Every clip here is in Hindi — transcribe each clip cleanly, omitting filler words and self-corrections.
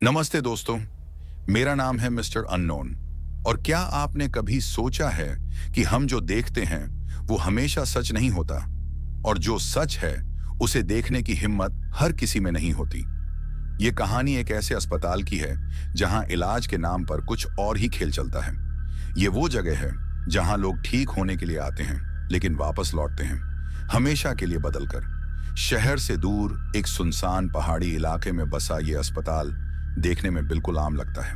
नमस्ते दोस्तों, मेरा नाम है मिस्टर अननोन। और क्या आपने कभी सोचा है कि हम जो देखते हैं वो हमेशा सच नहीं होता, और जो सच है उसे देखने की हिम्मत हर किसी में नहीं होती। ये कहानी एक ऐसे अस्पताल की है जहां इलाज के नाम पर कुछ और ही खेल चलता है। ये वो जगह है जहां लोग ठीक होने के लिए आते हैं लेकिन वापस लौटते हैं, हमेशा के लिए बदलकर। शहर से दूर एक सुनसान पहाड़ी इलाके में बसा ये अस्पताल देखने में बिल्कुल आम लगता है,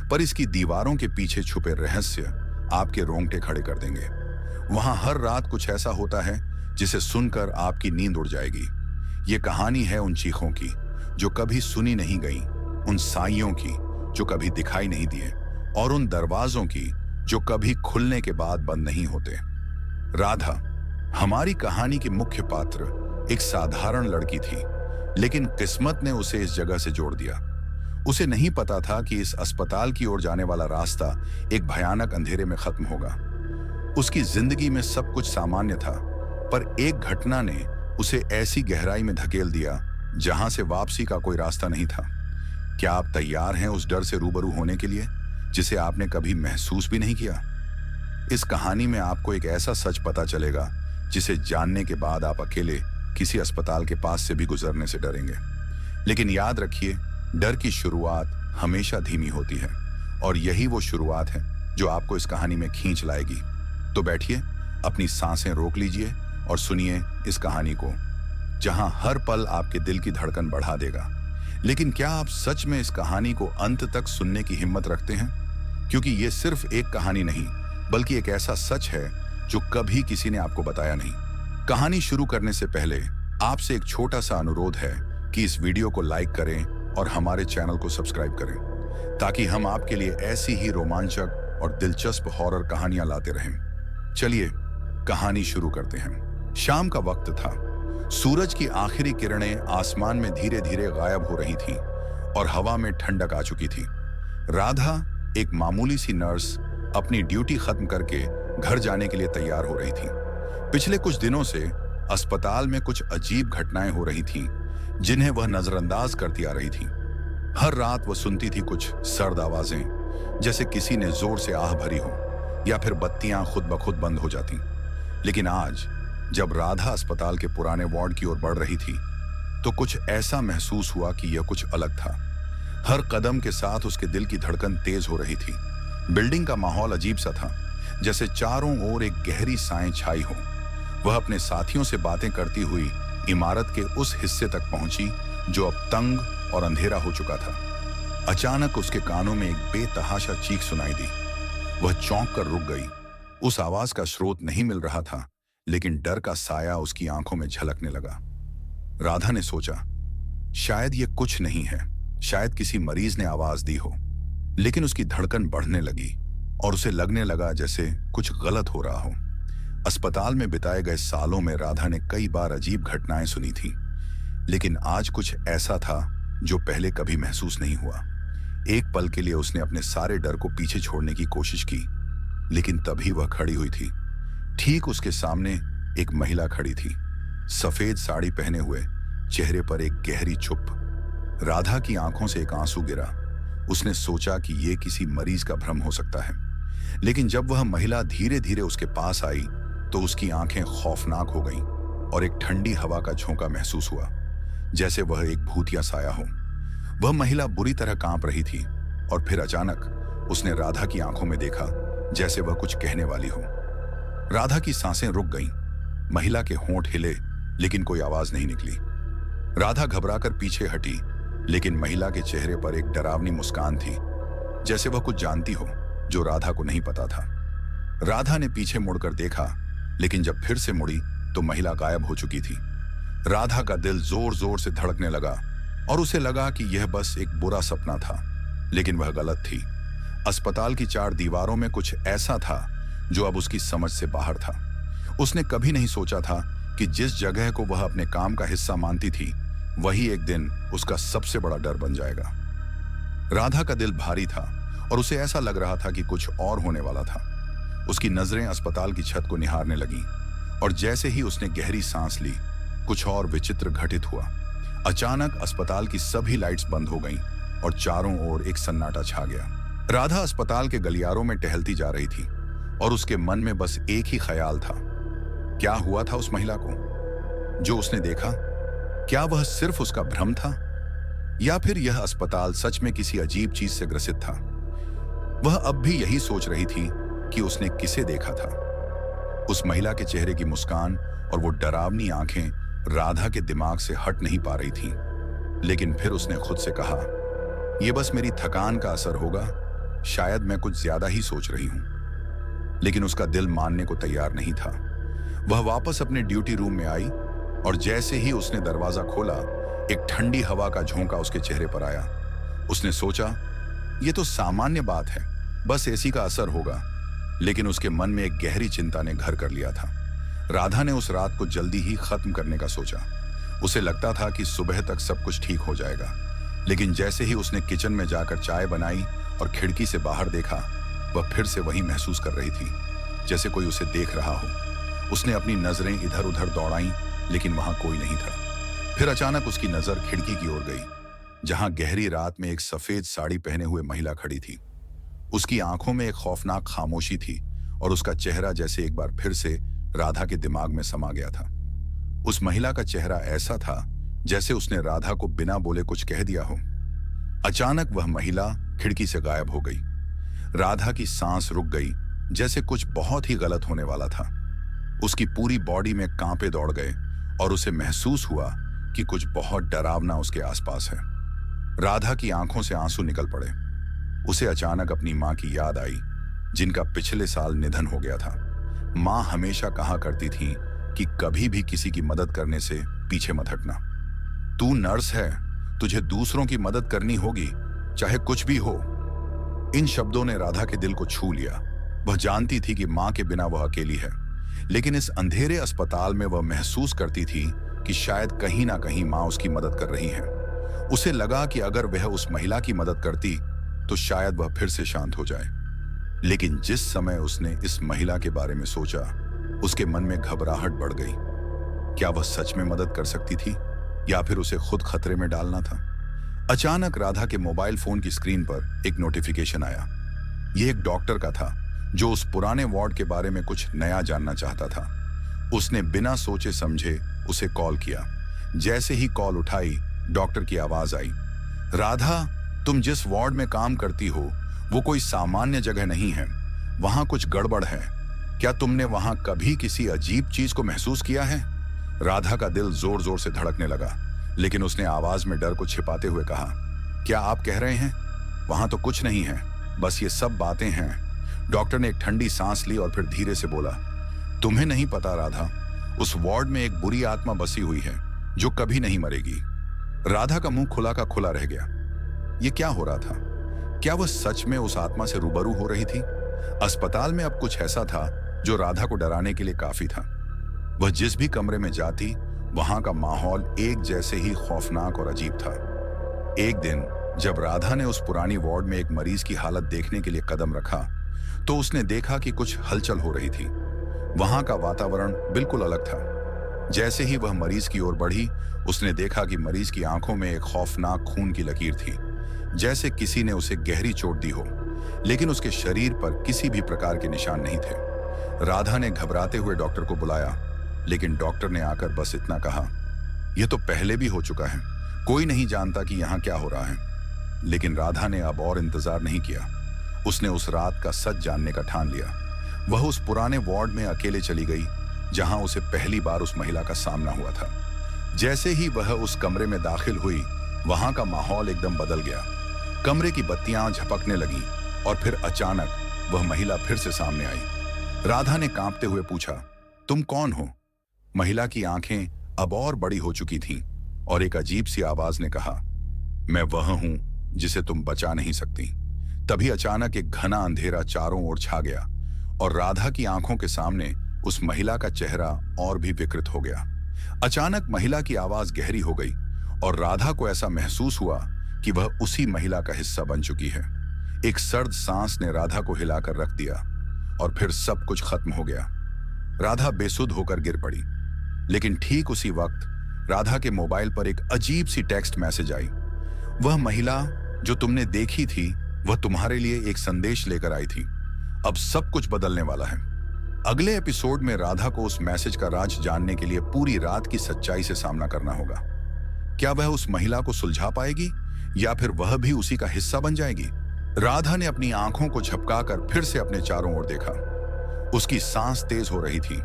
पर इसकी दीवारों के पीछे छुपे रहस्य आपके रोंगटे खड़े कर देंगे। वहां हर रात कुछ ऐसा होता है जिसे सुनकर आपकी नींद उड़ जाएगी। ये कहानी है उन चीखों की जो कभी सुनी नहीं गई, उन साइयों की जो कभी दिखाई नहीं दिए, और उन दरवाजों की जो कभी खुलने के बाद बंद नहीं होते। राधा, हमारी कहानी की मुख्य पात्र, एक साधारण लड़की थी, लेकिन किस्मत ने उसे इस जगह से जोड़ दिया। उसे नहीं पता था कि इस अस्पताल की ओर जाने वाला रास्ता एक भयानक अंधेरे में खत्म होगा। उसकी जिंदगी में सब कुछ सामान्य था, पर एक घटना ने उसे ऐसी गहराई में धकेल दिया जहां से वापसी का कोई रास्ता नहीं था। क्या आप तैयार हैं उस डर से रूबरू होने के लिए जिसे आपने कभी महसूस भी नहीं किया? इस कहानी में आपको एक ऐसा सच पता चलेगा जिसे जानने के बाद आप अकेले किसी अस्पताल के पास से भी गुजरने से डरेंगे। लेकिन याद रखिए, डर की शुरुआत हमेशा धीमी होती है, और यही वो शुरुआत है जो आपको इस कहानी में खींच लाएगी। तो बैठिए, अपनी सांसें रोक लीजिए और सुनिए इस कहानी को, जहां हर पल आपके दिल की धड़कन बढ़ा देगा। लेकिन क्या आप सच में इस कहानी को अंत तक सुनने की हिम्मत रखते हैं? क्योंकि ये सिर्फ एक कहानी नहीं, बल्कि एक ऐसा सच है जो कभी किसी ने आपको बताया नहीं। कहानी शुरू करने से पहले आपसे एक छोटा सा अनुरोध है कि इस वीडियो को लाइक करें और हमारे चैनल को सब्सक्राइब करें, ताकि हम आपके लिए ऐसी ही रोमांचक और दिलचस्प हॉरर कहानियां लाते रहें। चलिए कहानी शुरू करते हैं। शाम का वक्त था। सूरज की आखिरी किरणें आसमान में धीरे धीरे गायब हो रही थीं और हवा में ठंडक आ चुकी थी। राधा, एक मामूली सी नर्स, अपनी ड्यूटी खत्म करके घर जाने के लिए तैयार हो रही थी। पिछले कुछ दिनों से अस्पताल में कुछ अजीब घटनाएं हो रही थीं जिन्हें वह नजरअंदाज करती आ रही थी। हर रात वह सुनती थी कुछ सर्द आवाजें, जैसे किसी ने जोर से आह भरी हो, या फिर बत्तियां खुद ब खुद बंद हो जाती। लेकिन आज जब राधा अस्पताल के पुराने वार्ड की ओर बढ़ रही थी, तो कुछ ऐसा महसूस हुआ कि यह कुछ अलग था। हर कदम के साथ उसके दिल की धड़कन तेज हो रही थी। बिल्डिंग का माहौल अजीब सा था, जैसे चारों ओर एक गहरी साएं छाई हो। वह अपने साथियों से बातें करती हुई इमारत के उस हिस्से तक पहुंची जो अब तंग और अंधेरा हो चुका था। अचानक उसके कानों में एक बेतहाशा चीख सुनाई दी। वह चौंक कर रुक गई। उस आवाज का स्रोत नहीं मिल रहा था, लेकिन डर का साया उसकी आंखों में झलकने लगा। राधा ने सोचा, शायद ये कुछ नहीं है, शायद किसी मरीज ने आवाज दी हो। लेकिन उसकी धड़कन बढ़ने लगी और उसे लगने लगा जैसे कुछ गलत हो रहा हो। अस्पताल में बिताए गए सालों में राधा ने कई बार अजीब घटनाएं सुनी थी, लेकिन आज कुछ ऐसा था जो पहले कभी महसूस नहीं हुआ। एक पल के लिए उसने अपने सारे डर को पीछे छोड़ने की कोशिश की, लेकिन तभी वह खड़ी हुई थी। ठीक उसके सामने एक महिला खड़ी थी, सफेद साड़ी पहने हुए, चेहरे पर एक गहरी चुप। राधा की आंखों से एक आंसू गिरा। उसने सोचा कि यह किसी मरीज का भ्रम हो सकता है, लेकिन जब वह महिला धीरे धीरे उसके पास आई तो उसकी आंखें खौफनाक हो गईं और एक ठंडी हवा का झोंका महसूस हुआ, जैसे वह एक भूतिया साया हो। वह महिला बुरी तरह कांप रही थी और फिर अचानक उसने राधा की आंखों में देखा, जैसे वह कुछ कहने वाली हो। राधा की सांसें रुक गईं। महिला के होंठ हिले, लेकिन कोई आवाज नहीं निकली। राधा घबराकर पीछे हटी, लेकिन महिला के चेहरे पर एक डरावनी मुस्कान थी, जैसे वह कुछ जानती हो जो राधा को नहीं पता था। राधा ने पीछे मुड़कर देखा, लेकिन जब फिर से मुड़ी तो महिला गायब हो चुकी थी। राधा का दिल जोर जोर से धड़कने लगा और उसे लगा कि यह बस एक बुरा सपना था, लेकिन वह गलत थी। अस्पताल की चार दीवारों में कुछ ऐसा था जो अब उसकी समझ से बाहर था। उसने कभी नहीं सोचा था कि जिस जगह को वह अपने काम का हिस्सा मानती थी, वही एक दिन उसका सबसे बड़ा डर बन जाएगा। राधा का दिल भारी था और उसे ऐसा लग रहा था कि कुछ और होने वाला था। उसकी नजरें अस्पताल की छत को निहारने लगीं, और जैसे ही उसने गहरी सांस ली, कुछ और विचित्र घटित हुआ। अचानक अस्पताल की सभी लाइट्स बंद हो गईं और चारों ओर एक सन्नाटा छा गया। राधा अस्पताल के गलियारों में टहलती जा रही थी और उसके मन में बस एक ही ख्याल था। क्या हुआ था उस महिला को? जो उसने देखा, क्या वह सिर्फ उसका भ्रम था या फिर यह अस्पताल सच में किसी अजीब चीज से ग्रसित था? वह अब भी यही सोच रही थी कि उसने किसे देखा था। उस महिला के चेहरे की मुस्कान और वो डरावनी आंखें राधा के दिमाग से हट नहीं पा रही थीं। लेकिन फिर उसने खुद से कहा, यह बस मेरी थकान का असर होगा, शायद मैं कुछ ज्यादा ही सोच रही हूं। लेकिन उसका दिल मानने को तैयार नहीं था। वह वापस अपने ड्यूटी रूम में आई और जैसे ही उसने दरवाजा खोला, एक ठंडी हवा का झोंका उसके चेहरे पर आया। उसने सोचा, यह तो सामान्य बात है, बस एसी का असर होगा। लेकिन उसके मन में एक गहरी चिंता ने घर कर लिया था। राधा ने उस रात को जल्दी ही खत्म करने का सोचा। उसे लगता था कि सुबह तक सब कुछ ठीक हो जाएगा। लेकिन जैसे ही उसने किचन में जाकर चाय बनाई और खिड़की से बाहर देखा, वह फिर से वही महसूस कर रही थी, जैसे कोई उसे देख रहा हो। उसने अपनी नजरें इधर उधर दौड़ाईं, लेकिन वहां कोई नहीं था। फिर अचानक उसकी नजर खिड़की की ओर गई, जहां गहरी रात में एक सफेद साड़ी पहने हुए महिला खड़ी थी। उसकी आंखों में एक खौफनाक खामोशी थी और उसका चेहरा जैसे एक बार फिर से राधा के दिमाग में समा गया था। उस महिला का चेहरा ऐसा था जैसे उसने राधा को बिना बोले कुछ कह दिया हो। अचानक वह महिला खिड़की से गायब हो गई। राधा की सांस रुक गई, जैसे कुछ बहुत ही गलत होने वाला था। उसकी पूरी बॉडी में कांपे दौड़ गए और उसे महसूस हुआ कि कुछ बहुत डरावना उसके आसपास है। राधा की आंखों से आंसू निकल पड़े। उसे अचानक अपनी मां की याद आई, जिनका पिछले साल निधन हो गया था। मां हमेशा कहा करती थी कि कभी भी किसी की मदद करने से पीछे मत हटना। तू नर्स है, तुझे दूसरों की मदद करनी होगी, चाहे कुछ भी हो। इन शब्दों ने राधा के दिल को छू लिया। वह जानती थी कि मां के बिना वह अकेली है, लेकिन इस अंधेरे अस्पताल में वह महसूस करती थी कि शायद कहीं ना कहीं मां उसकी मदद कर रही है। उसे लगा कि अगर वह उस महिला की मदद करती तो शायद वह फिर से शांत हो जाए। लेकिन जिस समय उसने इस महिला के बारे में सोचा, उसके मन में घबराहट बढ़ गई। क्या वह सच में मदद कर सकती थी या फिर उसे खुद खतरे में डालना था? अचानक राधा के मोबाइल फोन की स्क्रीन पर एक नोटिफिकेशन आया। यह एक डॉक्टर का था, जो उस पुराने वार्ड के बारे में कुछ नया जानना चाहता था। उसने बिना सोचे समझे उसे कॉल किया। जैसे ही कॉल उठाई, डॉक्टर की आवाज आई, राधा, तुम जिस वार्ड में काम करती हो वो कोई सामान्य जगह नहीं है, वहां कुछ गड़बड़ है। क्या तुमने वहां कभी किसी अजीब चीज को महसूस किया है? राधा का दिल जोर जोर से धड़कने लगा, लेकिन उसने आवाज में डर को छिपाते हुए कहा, क्या आप कह रहे हैं? वहां तो कुछ नहीं है, बस ये सब बातें हैं। डॉक्टर ने एक ठंडी सांस ली और फिर धीरे से बोला, तुम्हें नहीं पता राधा, उस वार्ड में एक बुरी आत्मा बसी हुई है जो कभी नहीं मरेगी। राधा का मुंह खुला का खुला रह गया। यह क्या हो रहा था? क्या वह सच में उस आत्मा से रूबरू हो रही थी? अस्पताल में अब कुछ ऐसा था जो राधा को डराने के लिए काफी था। वह जिस भी कमरे में जाती, वहां का माहौल एक जैसे ही खौफनाक और अजीब था। एक दिन जब राधा ने उस पुरानी वार्ड में एक मरीज की हालत देखने के लिए कदम रखा, तो उसने देखा कि कुछ हलचल हो रही थी। वहां का वातावरण बिल्कुल अलग था। जैसे ही वह मरीज की ओर बढ़ी, उसने देखा कि मरीज की आंखों में एक खौफनाक खून की लकीर थी, जैसे किसी ने उसे गहरी चोट दी हो। लेकिन उसके शरीर पर किसी भी प्रकार के निशान नहीं थे। राधा ने घबराते हुए डॉक्टर को बुलाया, लेकिन डॉक्टर ने आकर बस इतना कहा, यह तो पहले भी हो चुका है, कोई नहीं जानता कि यहाँ क्या हो रहा है। लेकिन राधा ने अब और इंतजार नहीं किया। उसने उस रात का सच जानने का ठान लिया। वह उस पुराने वार्ड में अकेले चली गई, जहां उसे पहली बार उस महिला का सामना हुआ था। जैसे ही वह उस कमरे में दाखिल हुई, वहां का माहौल एकदम बदल गया। कमरे की बत्तियां झपकने लगीं और फिर अचानक वह महिला फिर से सामने आई। राधा ने कांपते हुए पूछा, तुम कौन हो? महिला की आंखें अब और बड़ी हो चुकी थीं और एक अजीब सी आवाज ने कहा, मैं वह हूं जिसे तुम बचा नहीं सकती। तभी अचानक एक घना अंधेरा चारों ओर छा गया और राधा की आंखों के सामने उस महिला का चेहरा और भी विकृत हो गया। अचानक महिला की आवाज गहरी हो गई और राधा को ऐसा महसूस हुआ कि वह उसी महिला का हिस्सा बन चुकी है। एक सर्द सांस ने राधा को हिलाकर रख दिया और फिर सब कुछ खत्म हो गया। राधा बेसुध होकर गिर पड़ी। लेकिन ठीक उसी वक्त राधा के मोबाइल पर एक अजीब सी टेक्स्ट मैसेज आई। वह महिला जो तुमने देखी थी वह तुम्हारे लिए एक संदेश लेकर आई थी। अब सब कुछ बदलने वाला है। अगले एपिसोड में राधा को उस मैसेज का राज जानने के लिए पूरी रात की सच्चाई से सामना करना होगा। क्या वह उस महिला को सुलझा पाएगी या फिर वह भी उसी का हिस्सा बन जाएगी? राधा ने अपनी आंखों को झपकाकर फिर से अपने चारों ओर देखा। उसकी सांस तेज हो रही थी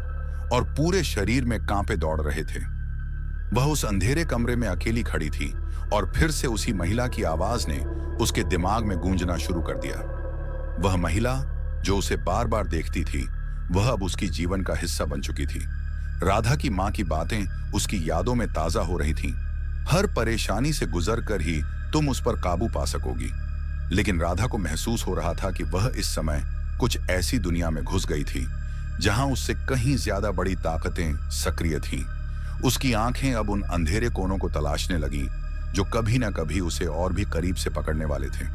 और पूरे शरीर में कांपे दौड़ रहे थे। वह उस अंधेरे कमरे में अकेली खड़ी थी और फिर से उसी महिला की आवाज ने उसके दिमाग में गूंजना शुरू कर दिया। वह महिला जो उसे बार बार देखती थी, वह अब उसकी जीवन का हिस्सा बन चुकी थी। राधा की मां की बातें उसकी यादों में ताजा हो रही थीं। हर परेशानी से गुजरकर ही तुम उस पर काबू पा सकोगी। लेकिन राधा को महसूस हो रहा था कि वह इस समय कुछ ऐसी दुनिया में घुस गई थी जहां उससे कहीं ज्यादा बड़ी ताकतें सक्रिय थीं। उसकी आंखें अब उन अंधेरे कोनों को तलाशने लगीं जो कभी ना कभी उसे और भी करीब से पकड़ने वाले थे।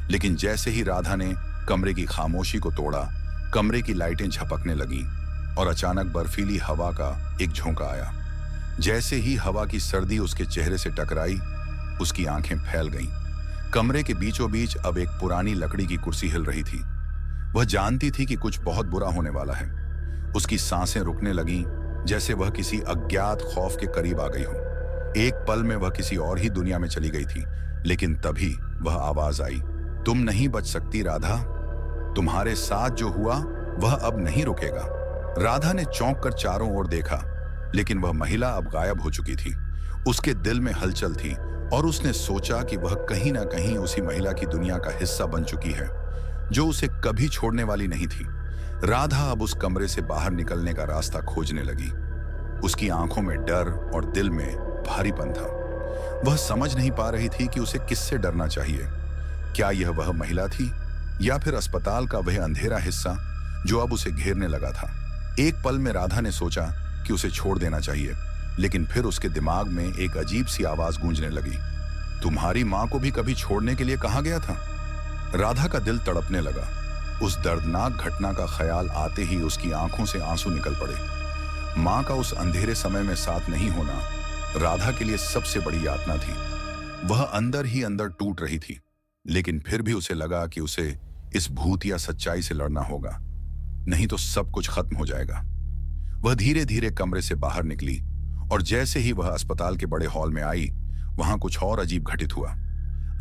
लेकिन जैसे ही राधा ने कमरे की खामोशी को तोड़ा, कमरे की लाइटें झपकने लगीं और अचानक बर्फीली हवा का एक झोंका आया। जैसे ही हवा की सर्दी उसके चेहरे से टकराई, उसकी आंखें फैल गईं। कमरे के बीचों बीच अब एक पुरानी लकड़ी की कुर्सी हिल रही थी। वह जानती थी कि कुछ बहुत बुरा होने वाला है। उसकी सांसें रुकने लगीं, जैसे वह किसी अज्ञात खौफ के करीब आ गई हो। एक पल में वह किसी और ही दुनिया में चली गई थी। लेकिन तभी वह आवाज आई, तुम नहीं बच सकती राधा। तुम्हारे साथ जो हुआ वह अब नहीं रुकेगा। राधा ने चौंक कर चारों ओर देखा, लेकिन वह महिला अब गायब हो चुकी थी। उसके दिल में हलचल थी और उसने सोचा कि वह कहीं ना कहीं उसी महिला की दुनिया का हिस्सा बन चुकी है जो उसे कभी छोड़ने वाली नहीं थी। राधा अब उस कमरे से बाहर निकलने का रास्ता खोजने लगी। उसकी आंखों में डर और दिल में भारीपन था। वह समझ नहीं पा रही थी कि उसे किससे डरना चाहिए। क्या यह वह महिला थी या फिर अस्पताल का वह अंधेरा हिस्सा जो अब उसे घेरने लगा था। एक पल में राधा ने सोचा कि उसे छोड़ देना चाहिए, लेकिन फिर उसके दिमाग में एक अजीब सी आवाज गूंजने लगी, तुम्हारी मां को भी कभी छोड़ने के लिए कहा गया था। राधा का दिल तड़पने लगा। उस दर्दनाक घटना का ख्याल आते ही उसकी आंखों से आंसू निकल पड़े। मां का उस अंधेरे समय में साथ नहीं होना राधा के लिए सबसे बड़ी यातना थी। वह अंदर ही अंदर टूट रही थी, लेकिन फिर भी उसे लगा कि उसे इस भूत या सच्चाई से लड़ना होगा, नहीं तो सब कुछ खत्म हो जाएगा। वह धीरे धीरे कमरे से बाहर निकली और जैसे ही वह अस्पताल के बड़े हॉल में आई, वहां कुछ और अजीब घटित हुआ।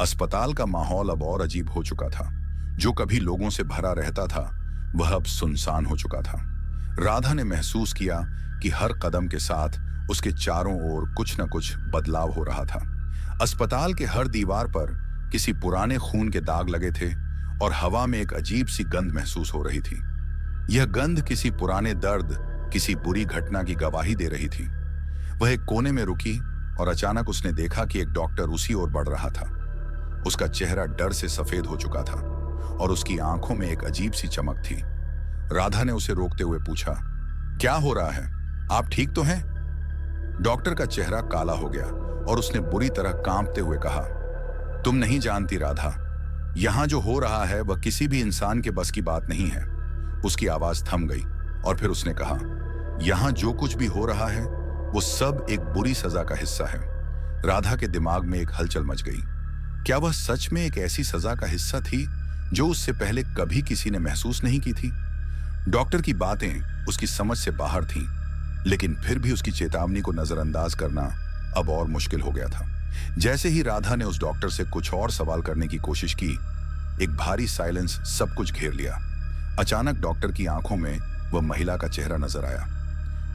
अस्पताल का माहौल अब और अजीब हो चुका था। जो कभी लोगों से भरा रहता था, वह अब सुनसान हो चुका था। राधा ने महसूस किया कि हर कदम के साथ उसके चारों ओर कुछ न कुछ बदलाव हो रहा था। अस्पताल के हर दीवार पर किसी पुराने खून के दाग लगे थे और हवा में एक अजीब सी गंध महसूस हो रही थी। यह गंध किसी पुराने दर्द, किसी बुरी घटना की गवाही दे रही थी। वह एक कोने में रुकी और अचानक उसने देखा कि एक डॉक्टर उसी ओर बढ़ रहा था। उसका चेहरा डर से सफेद हो चुका था और उसकी आंखों में एक अजीब सी चमक थी। राधा ने उसे रोकते हुए पूछा, क्या हो रहा है? आप ठीक तो हैं? डॉक्टर का चेहरा काला हो गया और उसने बुरी तरह कांपते हुए कहा, तुम नहीं जानती राधा, यहां जो हो रहा है वह किसी भी इंसान के बस की बात नहीं है। उसकी आवाज थम गई और फिर उसने कहा, यहां जो कुछ भी हो रहा है वो सब एक बुरी सजा का हिस्सा है। राधा के दिमाग में एक हलचल मच गई। क्या वह सच में एक ऐसी सजा का हिस्सा थी जो उससे पहले कभी किसी ने महसूस नहीं की थी? डॉक्टर की बातें उसकी समझ से बाहर थीं, लेकिन फिर भी उसकी चेतावनी को नजरअंदाज करना अब और मुश्किल हो गया था। जैसे ही राधा ने उस डॉक्टर से कुछ और सवाल करने की कोशिश की, एक भारी साइलेंस सब कुछ घेर लिया। अचानक डॉक्टर की आंखों में वह महिला का चेहरा नजर आया।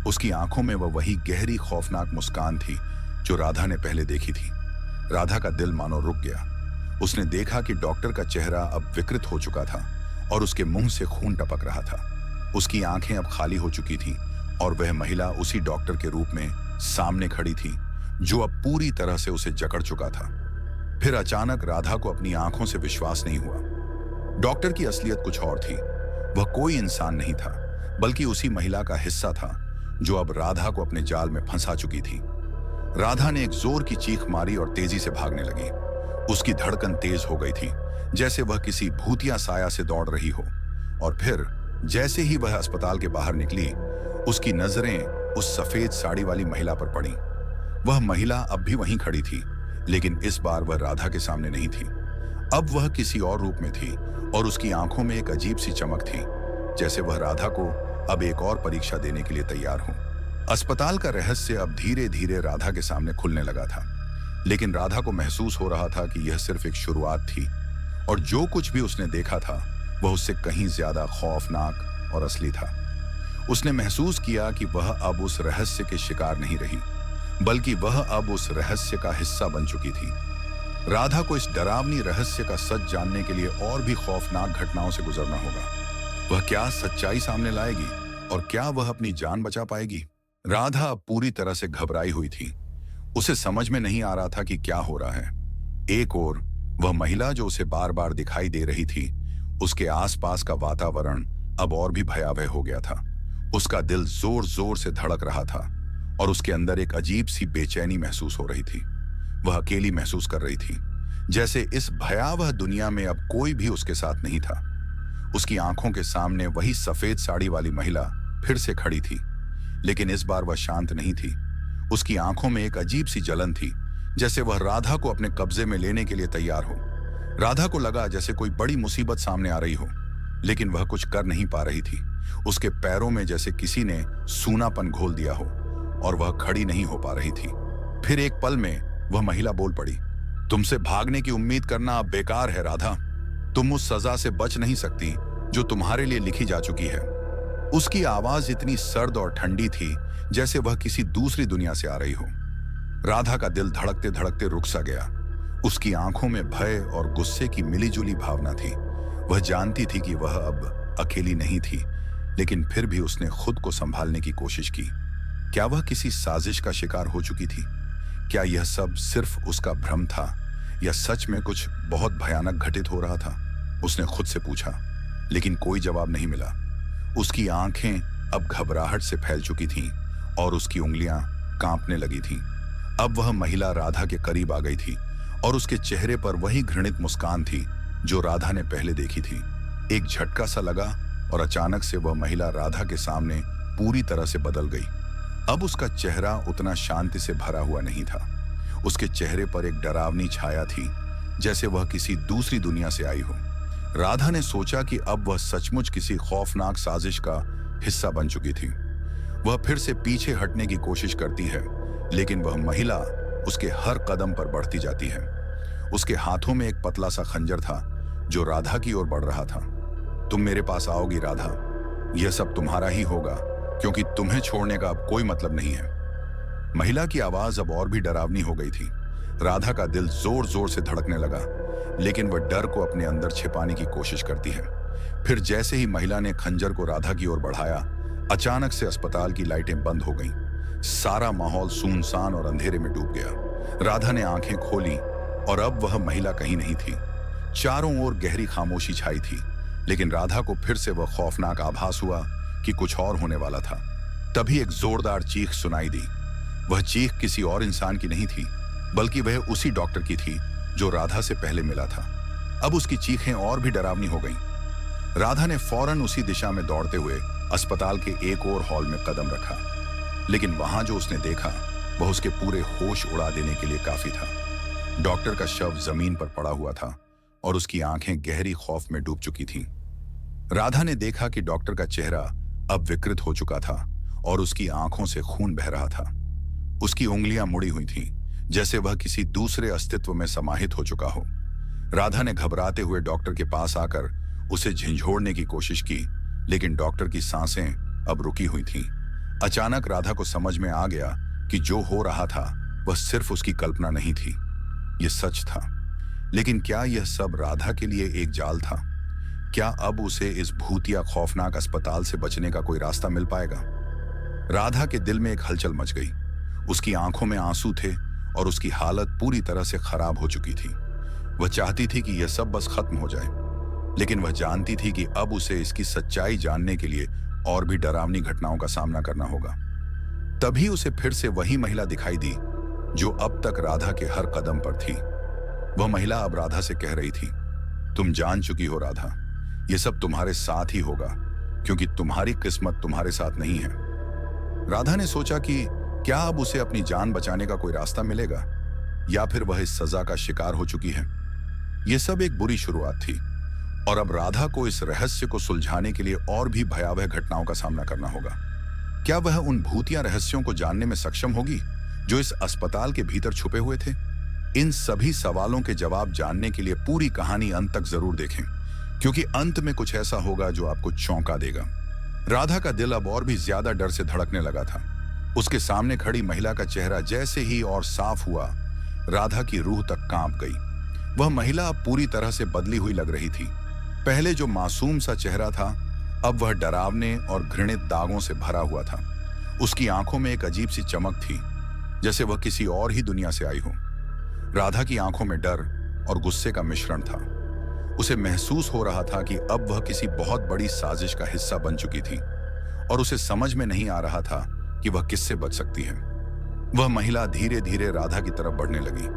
उसकी आंखों में वह वही गहरी खौफनाक मुस्कान थी जो राधा ने पहले देखी थी। राधा का दिल मानो रुक गया। उसने देखा कि डॉक्टर का चेहरा अब विकृत हो चुका था और उसके मुंह से खून टपक रहा था। उसकी आंखें अब खाली हो चुकी थीं और वह महिला उसी डॉक्टर के रूप में सामने खड़ी थी जो अब पूरी तरह से उसे जकड़ चुका था। फिर अचानक राधा को अपनी आंखों से विश्वास नहीं हुआ। डॉक्टर की असलियत कुछ और थी। वह कोई इंसान नहीं था, बल्कि उसी महिला का हिस्सा था जो अब राधा को अपने जाल में फंसा चुकी थी। राधा ने एक जोर की चीख मारी और तेजी से भागने लगी। उसकी धड़कन तेज हो गई थी, जैसे वह किसी भूतिया साया से दौड़ रही हो। और फिर जैसे ही वह अस्पताल के बाहर निकली, उसकी नजरें उस सफेद साड़ी वाली महिला पर पड़ी। वह महिला अब भी वहीं खड़ी थी, लेकिन इस बार वह राधा के सामने नहीं थी। अब वह किसी और रूप में थी और उसकी आंखों में एक अजीब सी चमक थी, जैसे वह राधा को अब एक और परीक्षा देने के लिए तैयार हो। अस्पताल का रहस्य अब धीरे धीरे राधा के सामने खुलने लगा था, लेकिन राधा को महसूस हो रहा था कि यह सिर्फ एक शुरुआत थी और जो कुछ भी उसने देखा था वह उससे कहीं ज्यादा खौफनाक और असली था। उसने महसूस किया कि वह अब उस रहस्य के शिकार नहीं रही, बल्कि वह अब उस रहस्य का हिस्सा बन चुकी थी। राधा को इस डरावनी रहस्य का सच जानने के लिए और भी खौफनाक घटनाओं से गुजरना होगा। वह क्या सच्चाई सामने लाएगी और क्या वह अपनी जान बचा पाएगी? राधा अब पूरी तरह से घबराई हुई थी। उसे समझ में नहीं आ रहा था कि क्या हो रहा है। एक ओर वह महिला जो उसे बार बार दिखाई दे रही थी, उसके आसपास का वातावरण अब और भी भयावह हो गया था। उसका दिल जोर जोर से धड़क रहा था और उसके अंदर एक अजीब सी बेचैनी महसूस हो रही थी। वह अकेली महसूस कर रही थी, जैसे इस भयावह दुनिया में अब कोई भी उसके साथ नहीं था। उसकी आंखों के सामने वही सफेद साड़ी वाली महिला फिर से खड़ी थी, लेकिन इस बार वह शांत नहीं थी। उसकी आंखों में एक अजीब सी जलन थी, जैसे वह राधा को अपने कब्जे में लेने के लिए तैयार हो। राधा को लगा जैसे कोई बड़ी मुसीबत सामने आ रही हो, लेकिन वह कुछ कर नहीं पा रही थी। उसके पैरों में जैसे किसी ने सूनापन घोल दिया हो और वह खड़ी नहीं हो पा रही थी। फिर एक पल में वह महिला बोल पड़ी, तुमसे भागने की उम्मीद करना अब बेकार है राधा। तुम उस सजा से बच नहीं सकती जो तुम्हारे लिए लिखी जा चुकी है। उसकी आवाज इतनी सर्द और ठंडी थी जैसे वह किसी दूसरी दुनिया से आ रही हो। राधा का दिल धड़कते धड़कते रुक सा गया। उसकी आंखों में भय और गुस्से की मिलीजुली भावना थी। वह जानती थी कि वह अब अकेली नहीं थी, लेकिन फिर भी उसने खुद को संभालने की कोशिश की। क्या वह किसी साजिश का शिकार हो चुकी थी? क्या यह सब सिर्फ उसका भ्रम था या सच में कुछ बहुत भयानक घटित हो रहा था? उसने खुद से पूछा, लेकिन कोई जवाब नहीं मिला। उसकी आंखें अब घबराहट से फैल चुकी थीं और उसकी उंगलियां कांपने लगी थीं। अब वह महिला राधा के करीब आ गई थी और उसके चेहरे पर वही घृणित मुस्कान थी जो राधा ने पहले देखी थी। एक झटका सा लगा और अचानक से वह महिला राधा के सामने पूरी तरह से बदल गई। अब उसका चेहरा उतना शांति से भरा हुआ नहीं था। उसके चेहरे पर एक डरावनी छाया थी, जैसे वह किसी दूसरी दुनिया से आई हो। राधा ने सोचा कि अब वह सचमुच किसी खौफनाक साजिश का हिस्सा बन चुकी थी। वह फिर से पीछे हटने की कोशिश करती है, लेकिन वह महिला उसके हर कदम पर बढ़ती जाती है। उसके हाथों में एक पतला सा खंजर था जो राधा की ओर बढ़ रहा था। तुम मेरे पास आओगी राधा, यह सब तुम्हारा ही होगा, क्योंकि तुम्हें छोड़ने का अब कोई मतलब नहीं है। महिला की आवाज अब और भी डरावनी हो गई थी। राधा का दिल जोर जोर से धड़कने लगा, लेकिन वह डर को अपने अंदर छिपाने की कोशिश करती है। फिर जैसे ही महिला ने खंजर को राधा की ओर बढ़ाया, अचानक से अस्पताल की लाइटें बंद हो गईं। सारा माहौल सुनसान और अंधेरे में डूब गया। राधा ने आंखें खोली और अब वह महिला कहीं नहीं थी। चारों ओर गहरी खामोशी छाई थी, लेकिन राधा को फिर से वह खौफनाक आभास हुआ कि कुछ और होने वाला था। तभी एक जोरदार चीख सुनाई दी। वह चीख किसी और इंसान की नहीं थी, बल्कि वह उसी डॉक्टर की थी जो राधा से पहले मिला था। अब उसकी चीखें और भी डरावनी हो गईं। राधा ने फौरन उसी दिशा में दौड़ते हुए अस्पताल के एक और हॉल में कदम रखा, लेकिन वहां जो उसने देखा वह उसके पूरे होश उड़ा देने के लिए काफी था। डॉक्टर का शव जमीन पर पड़ा हुआ था और उसकी आंखें गहरी खौफ में डूब चुकी थीं। राधा ने देखा कि डॉक्टर का चेहरा अब विकृत हो चुका था और उसकी आंखों से खून बह रहा था। उसकी उंगलियां मुड़ी हुई थीं, जैसे वह किसी दूसरे अस्तित्व में समाहित हो चुका हो। राधा ने घबराते हुए डॉक्टर के पास आकर उसे झंझोड़ने की कोशिश की, लेकिन डॉक्टर की सांसें अब रुकी हुई थीं। अचानक राधा को समझ में आ गया कि जो हो रहा था वह सिर्फ उसकी कल्पना नहीं थी, यह सच था। लेकिन क्या यह सब राधा के लिए एक जाल था? क्या अब उसे इस भूतिया खौफनाक अस्पताल से बचने का कोई रास्ता मिल पाएगा? राधा के दिल में एक हलचल मच गई। उसकी आंखों में आंसू थे और उसकी हालत पूरी तरह से खराब हो चुकी थी। वह चाहती थी कि यह सब बस खत्म हो जाए, लेकिन वह जानती थी कि अब उसे इसकी सच्चाई जानने के लिए और भी डरावनी घटनाओं का सामना करना होगा। तभी उसे फिर से वही महिला दिखाई दी जो अब तक राधा के हर कदम पर थी। वह महिला अब राधा से कह रही थी, तुम जान चुकी हो राधा, यह सब तुम्हारे साथ ही होगा, क्योंकि तुम्हारी किस्मत तुम्हारे साथ नहीं है। राधा ने सोचा कि क्या अब उसे अपनी जान बचाने का कोई रास्ता मिलेगा, या फिर वह इस सजा का शिकार हो चुकी है। यह सब एक बुरी शुरुआत थी और अब राधा को इस रहस्य को सुलझाने के लिए और भी भयावह घटनाओं का सामना करना होगा। क्या वह उन भूतिया रहस्यों को जानने में सक्षम होगी जो इस अस्पताल के भीतर छुपे हुए थे? इन सभी सवालों के जवाब जानने के लिए पूरी कहानी अंत तक जरूर देखें, क्योंकि अंत में कुछ ऐसा होगा जो आपको चौंका देगा। राधा का दिल अब और भी ज्यादा डर से धड़कने लगा था। उसके सामने खड़ी महिला का चेहरा जैसे ही और साफ हुआ, राधा की रूह तक कांप गई। वह महिला अब पूरी तरह से बदली हुई लग रही थी। पहले जो मासूम सा चेहरा था, अब वह डरावने और घृणित दागों से भरा हुआ था। उसकी आंखों में एक अजीब सी चमक थी, जैसे वह किसी और ही दुनिया से आई हो। राधा की आंखों में डर और गुस्से का मिश्रण था। उसे महसूस हो रहा था कि अब वह किसी बहुत बड़ी साजिश का हिस्सा बन चुकी थी और उसे समझ में नहीं आ रहा था कि वह किससे बच सकती है। वह महिला धीरे धीरे राधा की तरफ बढ़ने लगी।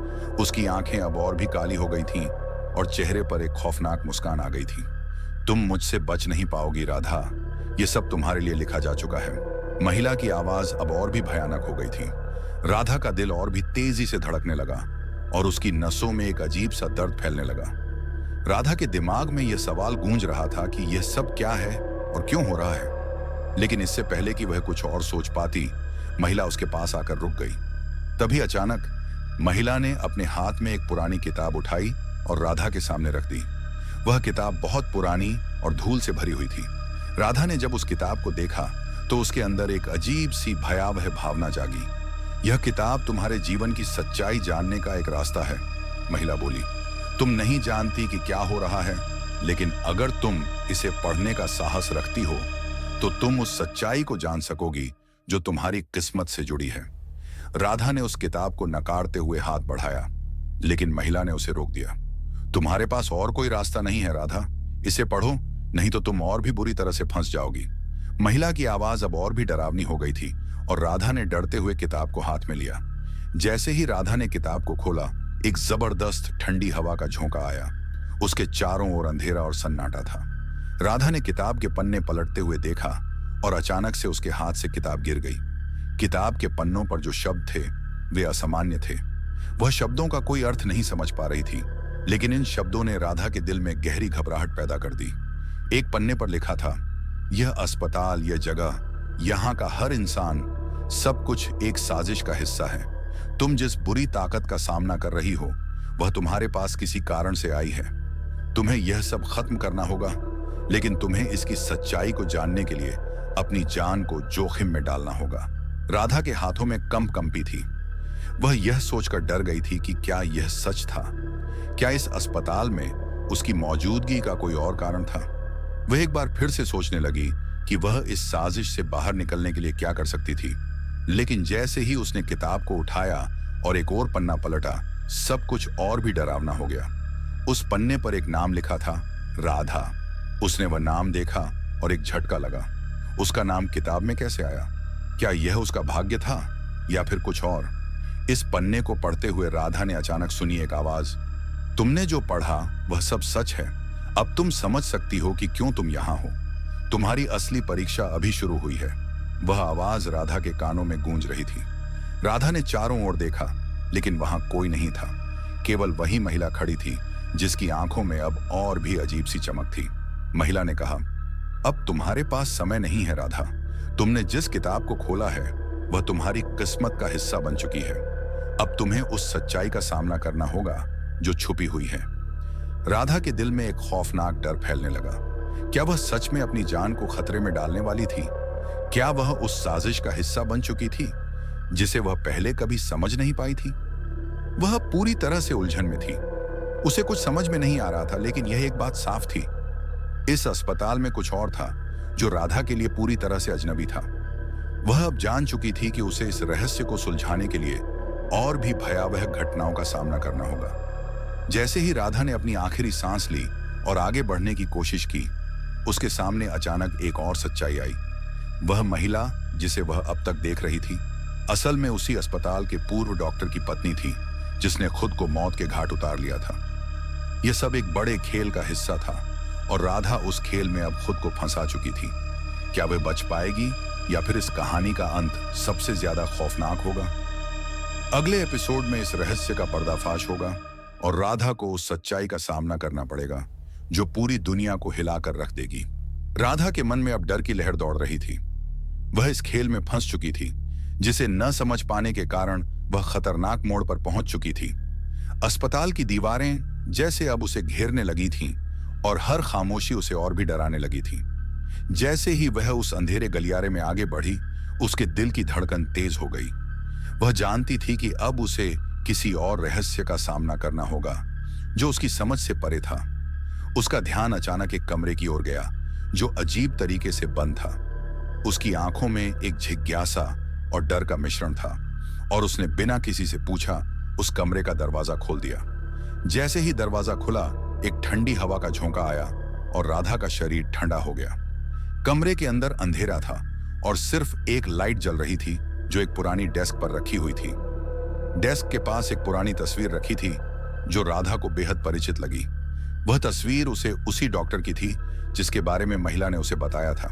उसकी आंखें अब और भी काली हो गई थीं और चेहरे पर एक खौफनाक मुस्कान आ गई थी। तुम मुझसे बच नहीं पाओगी राधा, ये सब तुम्हारे लिए लिखा जा चुका है। महिला की आवाज अब और भी भयानक हो गई थी। राधा का दिल और भी तेजी से धड़कने लगा और उसकी नसों में एक अजीब सा दर्द फैलने लगा। राधा के दिमाग में यह सवाल गूंज रहा था कि यह सब क्या है और क्यों हो रहा है, लेकिन इससे पहले कि वह कुछ और सोच पाती, महिला उसके पास आकर रुक गई। तभी अचानक महिला ने अपने हाथ में एक पुरानी किताब उठाई और राधा के सामने रख दी। वह किताब बहुत पुरानी और धूल से भरी हुई थी। राधा ने जब उस किताब को देखा तो उसके अंदर एक अजीब सी भयावह भावना जागी। यह किताब तुम्हारे जीवन की सच्चाई जानने का एक रास्ता है, महिला बोली। तुम नहीं जानती कि क्या हो रहा है, लेकिन अगर तुम इसे पढ़ने का साहस रखती हो तो तुम उस सच्चाई को जान सकोगी जो तुम्हारी किस्मत से जुड़ी है। राधा ने उस किताब को नकारते हुए हाथ बढ़ाया, लेकिन महिला ने उसे रोक दिया। तुम्हारे पास और कोई रास्ता नहीं है राधा, इसे पढ़ो, नहीं तो तुम और भी बुरी तरह से फंस जाओगी। महिला की आवाज अब और भी डरावनी हो गई थी और राधा ने डरते हुए किताब को हाथ में लिया। जैसे ही राधा ने किताब को खोला, एक जबरदस्त ठंडी हवा का झोंका आया। उसके चारों ओर अंधेरा और सन्नाटा था। राधा ने किताब के पन्ने पलटते हुए देखा और अचानक से उसके हाथ से किताब गिर गई। किताब के पन्नों पर जो शब्द थे वे असामान्य थे। वह शब्दों का कोई अर्थ नहीं समझ पा रही थी, लेकिन इन शब्दों ने राधा के दिल में गहरी घबराहट पैदा कर दी। एक पन्ने पर लिखा था, यह अस्पताल, यह जगह, यहाँ का हर इंसान, सब कुछ एक साजिश का हिस्सा है। तुम जिस बुरी ताकत का सामना कर रही हो वह तुम्हारे पास किसी कारण से आई है। तुम्हें यह सब खत्म करना होगा, लेकिन तुम्हें इसकी सच्चाई को जानने के लिए अपनी जान को जोखिम में डालना होगा। राधा के हाथों में कंपी थी। वह यह सोचकर डर गई थी कि क्या यह सच था? क्या इस अस्पताल में उसकी मौजूदगी का कोई और कारण था? वह एक बार फिर से सोचने लगी कि वह इस साजिश से बाहर निकलने के लिए क्या कर सकती थी, लेकिन जैसे ही उसने किताब को उठाया और एक और पन्ना पलटा, सब कुछ और भी डरावना हो गया। उस पन्ने पर एक नाम लिखा था, राधा। उसने वह नाम देखा और एक झटका लगा। उसका नाम किताब में कैसे आया? क्या यह उसका भाग्य था या फिर कुछ और? इस पन्ने को पढ़ते हुए राधा ने अचानक सुनी एक आवाज, तुमने जो पढ़ा वह सब सच है। अब तुम समझ सकती हो कि क्यों तुम यहाँ हो। तुम्हारी असली परीक्षा अभी शुरू हुई है। वह आवाज राधा के कानों में गूंज रही थी। राधा ने चारों ओर देखा, लेकिन वहां कोई नहीं था। केवल वही महिला खड़ी थी जिसकी आंखों में अब और भी अजीब सी चमक थी। महिला ने कहा, अब तुम्हारे पास समय नहीं है राधा। तुमने जिस किताब को खोला है वह तुम्हारी किस्मत का हिस्सा बन चुकी है। अब तुम्हें उस सच्चाई का सामना करना होगा जो छुपी हुई है। राधा के दिल में एक खौफनाक डर फैलने लगा। क्या वह सच में अपनी जान को खतरे में डालने वाली थी? क्या वह उस साजिश का हिस्सा बन चुकी थी जिसे वह पहले कभी समझ नहीं पाई थी? वह पूरी तरह से उलझन में थी। उसे कुछ समझ में नहीं आ रहा था, लेकिन यह एक बात साफ थी, इस अस्पताल में कुछ और था जो राधा के लिए पूरी तरह से अजनबी था। वह अब जान चुकी थी कि उसे इस रहस्य को सुलझाने के लिए और भी भयावह घटनाओं का सामना करना होगा। जैसे ही राधा ने अपनी आखिरी सांस ली और आगे बढ़ने की कोशिश की, उसके सामने अचानक एक और सच्चाई आई। वह महिला जिसे वह अब तक देख रही थी, असल में उसी अस्पताल के पूर्व डॉक्टर की पत्नी थी जिसने खुद को मौत के घाट उतार लिया था। यह सब एक बड़े खेल का हिस्सा था और राधा उस खेल में अब खुद को फंसा चुकी थी। क्या वह बच पाएगी या फिर इस कहानी का अंत सबसे ज्यादा खौफनाक होगा? अगले एपिसोड में इस रहस्य का पर्दाफाश होगा। और राधा को उस सच्चाई का सामना करना पड़ेगा जो पूरी दुनिया को हिलाकर रख देगी। राधा के मन में अब डर की लहर दौड़ रही थी। वह इस खेल में फंस चुकी थी जिसे न समझ पाने के कारण वह खतरनाक मोड़ पर पहुंच चुकी थी। अस्पताल की दीवारें जैसे अब उसे घेरने लगी थीं और हर खामोशी उसे और भी डराने लगी थी। जैसे ही वह उस अंधेरे गलियारे में आगे बढ़ी, उसके दिल की धड़कन तेज हो गई। वह जानती थी कि अब उसे किसी और रहस्य का सामना करना होगा जो उसकी समझ से परे था। उसका ध्यान अचानक एक कमरे की ओर गया जो अजीब तरीके से बंद था। उसकी आंखों में एक जिज्ञासा और डर का मिश्रण था और उसने बिना किसी से पूछा उस कमरे का दरवाजा खोल दिया। जैसे ही दरवाजा खुला, एक ठंडी हवा का झोंका आया और राधा का शरीर ठंडा हो गया। कमरे के अंदर अंधेरा था और सिर्फ एक लाइट जल रही थी जो एक पुरानी डेस्क पर रखी हुई थी। डेस्क के पास एक पुरानी तस्वीर रखी थी जो राधा को बेहद परिचित लगी। वह तस्वीर उसे उसी डॉक्टर की थी जिसके बारे में महिला ने उसे बताया था।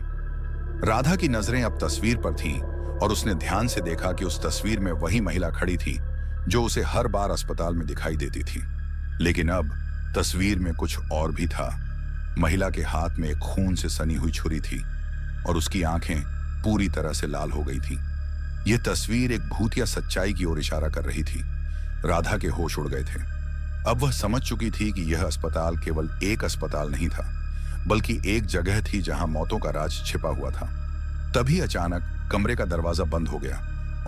राधा की नजरें अब तस्वीर पर थीं और उसने ध्यान से देखा कि उस तस्वीर में वही महिला खड़ी थी जो उसे हर बार अस्पताल में दिखाई देती थी। लेकिन अब तस्वीर में कुछ और भी था। महिला के हाथ में एक खून से सनी हुई छुरी थी और उसकी आंखें पूरी तरह से लाल हो गई थीं। यह तस्वीर एक भूतिया सच्चाई की ओर इशारा कर रही थी। राधा के होश उड़ गए थे। अब वह समझ चुकी थी कि यह अस्पताल केवल एक अस्पताल नहीं था, बल्कि एक जगह थी जहां मौतों का राज छिपा हुआ था। तभी अचानक कमरे का दरवाजा बंद हो गया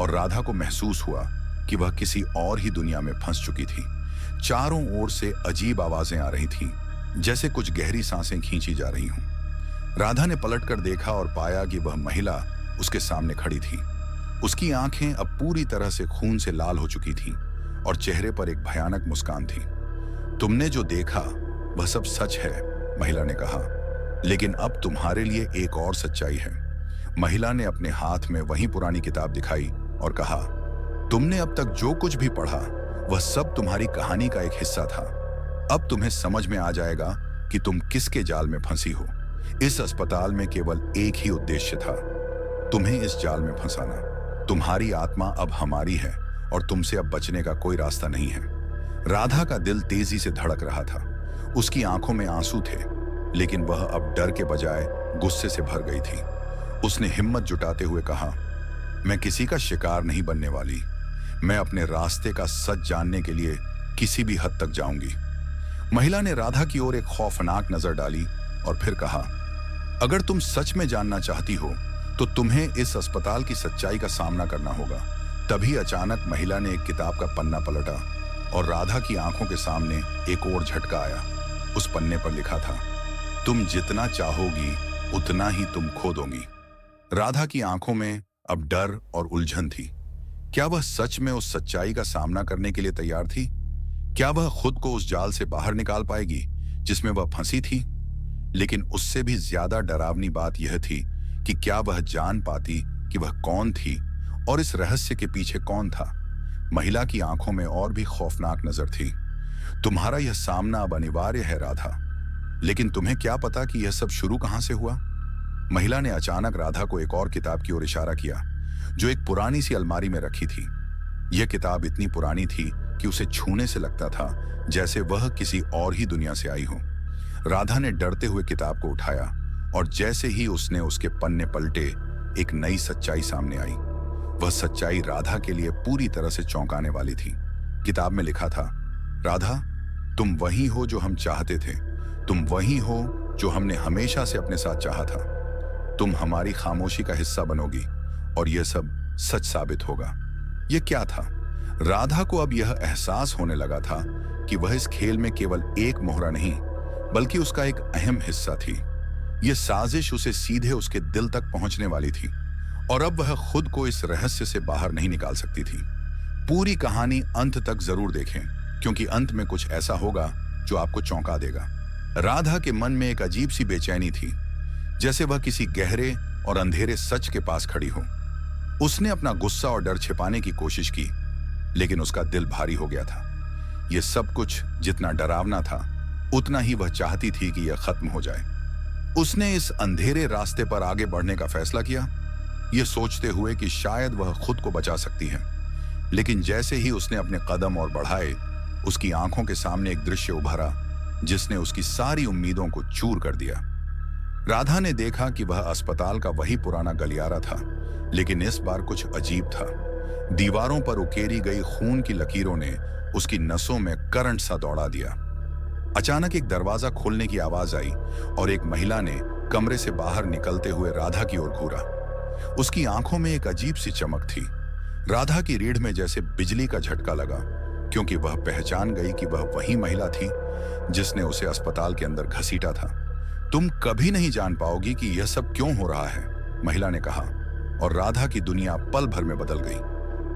और राधा को महसूस हुआ कि वह किसी और ही दुनिया में फंस चुकी थी। चारों ओर से अजीब आवाजें आ रही थीं, जैसे कुछ गहरी सांसें खींची जा रही हों। राधा ने पलटकर देखा और पाया कि वह महिला उसके सामने खड़ी थी। उसकी आंखें अब पूरी तरह से खून से लाल हो चुकी थीं और चेहरे पर एक भयानक मुस्कान थी। तुमने जो देखा वह सब सच है, महिला ने कहा, लेकिन अब तुम्हारे लिए एक और सच्चाई है। महिला ने अपने हाथ में वही पुरानी किताब दिखाई और कहा, तुमने अब तक जो कुछ भी पढ़ा वह सब तुम्हारी कहानी का एक हिस्सा था। अब तुम्हें समझ में आ जाएगा कि तुम किसके जाल में फंसी हो। इस अस्पताल में केवल एक ही उद्देश्य था, तुम्हें इस जाल में फंसाना। तुम्हारी आत्मा अब हमारी है और तुमसे अब बचने का कोई रास्ता नहीं है। राधा का दिल तेजी से धड़क रहा था। उसकी आंखों में आंसू थे, लेकिन वह अब डर के बजाय गुस्से से भर गई थी। उसने हिम्मत जुटाते हुए कहा, मैं किसी का शिकार नहीं बनने वाली। मैं अपने रास्ते का सच जानने के लिए किसी भी हद तक जाऊंगी। महिला ने राधा की ओर एक खौफनाक नजर डाली और फिर कहा, अगर तुम सच में जानना चाहती हो तो तुम्हें इस अस्पताल की सच्चाई का सामना करना होगा। तभी अचानक महिला ने एक किताब का पन्ना पलटा और राधा की आंखों के सामने एक और झटका आया। उस पन्ने पर लिखा था, तुम जितना चाहोगी उतना ही तुम खो दोगी। राधा की आंखों में अब डर और उलझन थी। क्या वह सच में उस सच्चाई का सामना करने के लिए तैयार थी? क्या वह खुद को उस जाल से बाहर निकाल पाएगी जिसमें वह फंसी थी? लेकिन उससे भी ज्यादा डरावनी बात यह थी कि क्या वह जान पाती कि वह कौन थी और इस रहस्य के पीछे कौन था? महिला की आंखों में और भी खौफनाक नजर थी। तुम्हारा यह सामना अब अनिवार्य है राधा, लेकिन तुम्हें क्या पता कि यह सब शुरू कहां से हुआ? महिला ने अचानक राधा को एक और किताब की ओर इशारा किया जो एक पुरानी सी अलमारी में रखी थी। यह किताब इतनी पुरानी थी कि उसे छूने से लगता था जैसे वह किसी और ही दुनिया से आई हो। राधा ने डरते हुए किताब को उठाया और जैसे ही उसने उसके पन्ने पलटे, एक नई सच्चाई सामने आई। वह सच्चाई राधा के लिए पूरी तरह से चौंकाने वाली थी। किताब में लिखा था, राधा, तुम वही हो जो हम चाहते थे। तुम वही हो जो हमने हमेशा से अपने साथ चाहा था। तुम हमारी खामोशी का हिस्सा बनोगी और यह सब सच साबित होगा। यह क्या था? राधा को अब यह एहसास होने लगा था कि वह इस खेल में केवल एक मोहरा नहीं, बल्कि उसका एक अहम हिस्सा थी। यह साजिश उसे सीधे उसके दिल तक पहुंचने वाली थी और अब वह खुद को इस रहस्य से बाहर नहीं निकाल सकती थी। पूरी कहानी अंत तक जरूर देखें, क्योंकि अंत में कुछ ऐसा होगा जो आपको चौंका देगा। राधा के मन में एक अजीब सी बेचैनी थी, जैसे वह किसी गहरे और अंधेरे सच के पास खड़ी हो। उसने अपना गुस्सा और डर छिपाने की कोशिश की, लेकिन उसका दिल भारी हो गया था। यह सब कुछ जितना डरावना था, उतना ही वह चाहती थी कि यह खत्म हो जाए। उसने इस अंधेरे रास्ते पर आगे बढ़ने का फैसला किया, यह सोचते हुए कि शायद वह खुद को बचा सकती है। लेकिन जैसे ही उसने अपने कदम और बढ़ाए, उसकी आंखों के सामने एक दृश्य उभरा जिसने उसकी सारी उम्मीदों को चूर कर दिया। राधा ने देखा कि वह अस्पताल का वही पुराना गलियारा था, लेकिन इस बार कुछ अजीब था। दीवारों पर उकेरी गई खून की लकीरों ने उसकी नसों में करंट सा दौड़ा दिया। अचानक एक दरवाजा खोलने की आवाज आई और एक महिला ने कमरे से बाहर निकलते हुए राधा की ओर घूरा। उसकी आंखों में एक अजीब सी चमक थी। राधा की रीढ़ में जैसे बिजली का झटका लगा, क्योंकि वह पहचान गई कि वह वही महिला थी जिसने उसे अस्पताल के अंदर घसीटा था। तुम कभी नहीं जान पाओगी कि यह सब क्यों हो रहा है, महिला ने कहा, और राधा की दुनिया पल भर में बदल गई।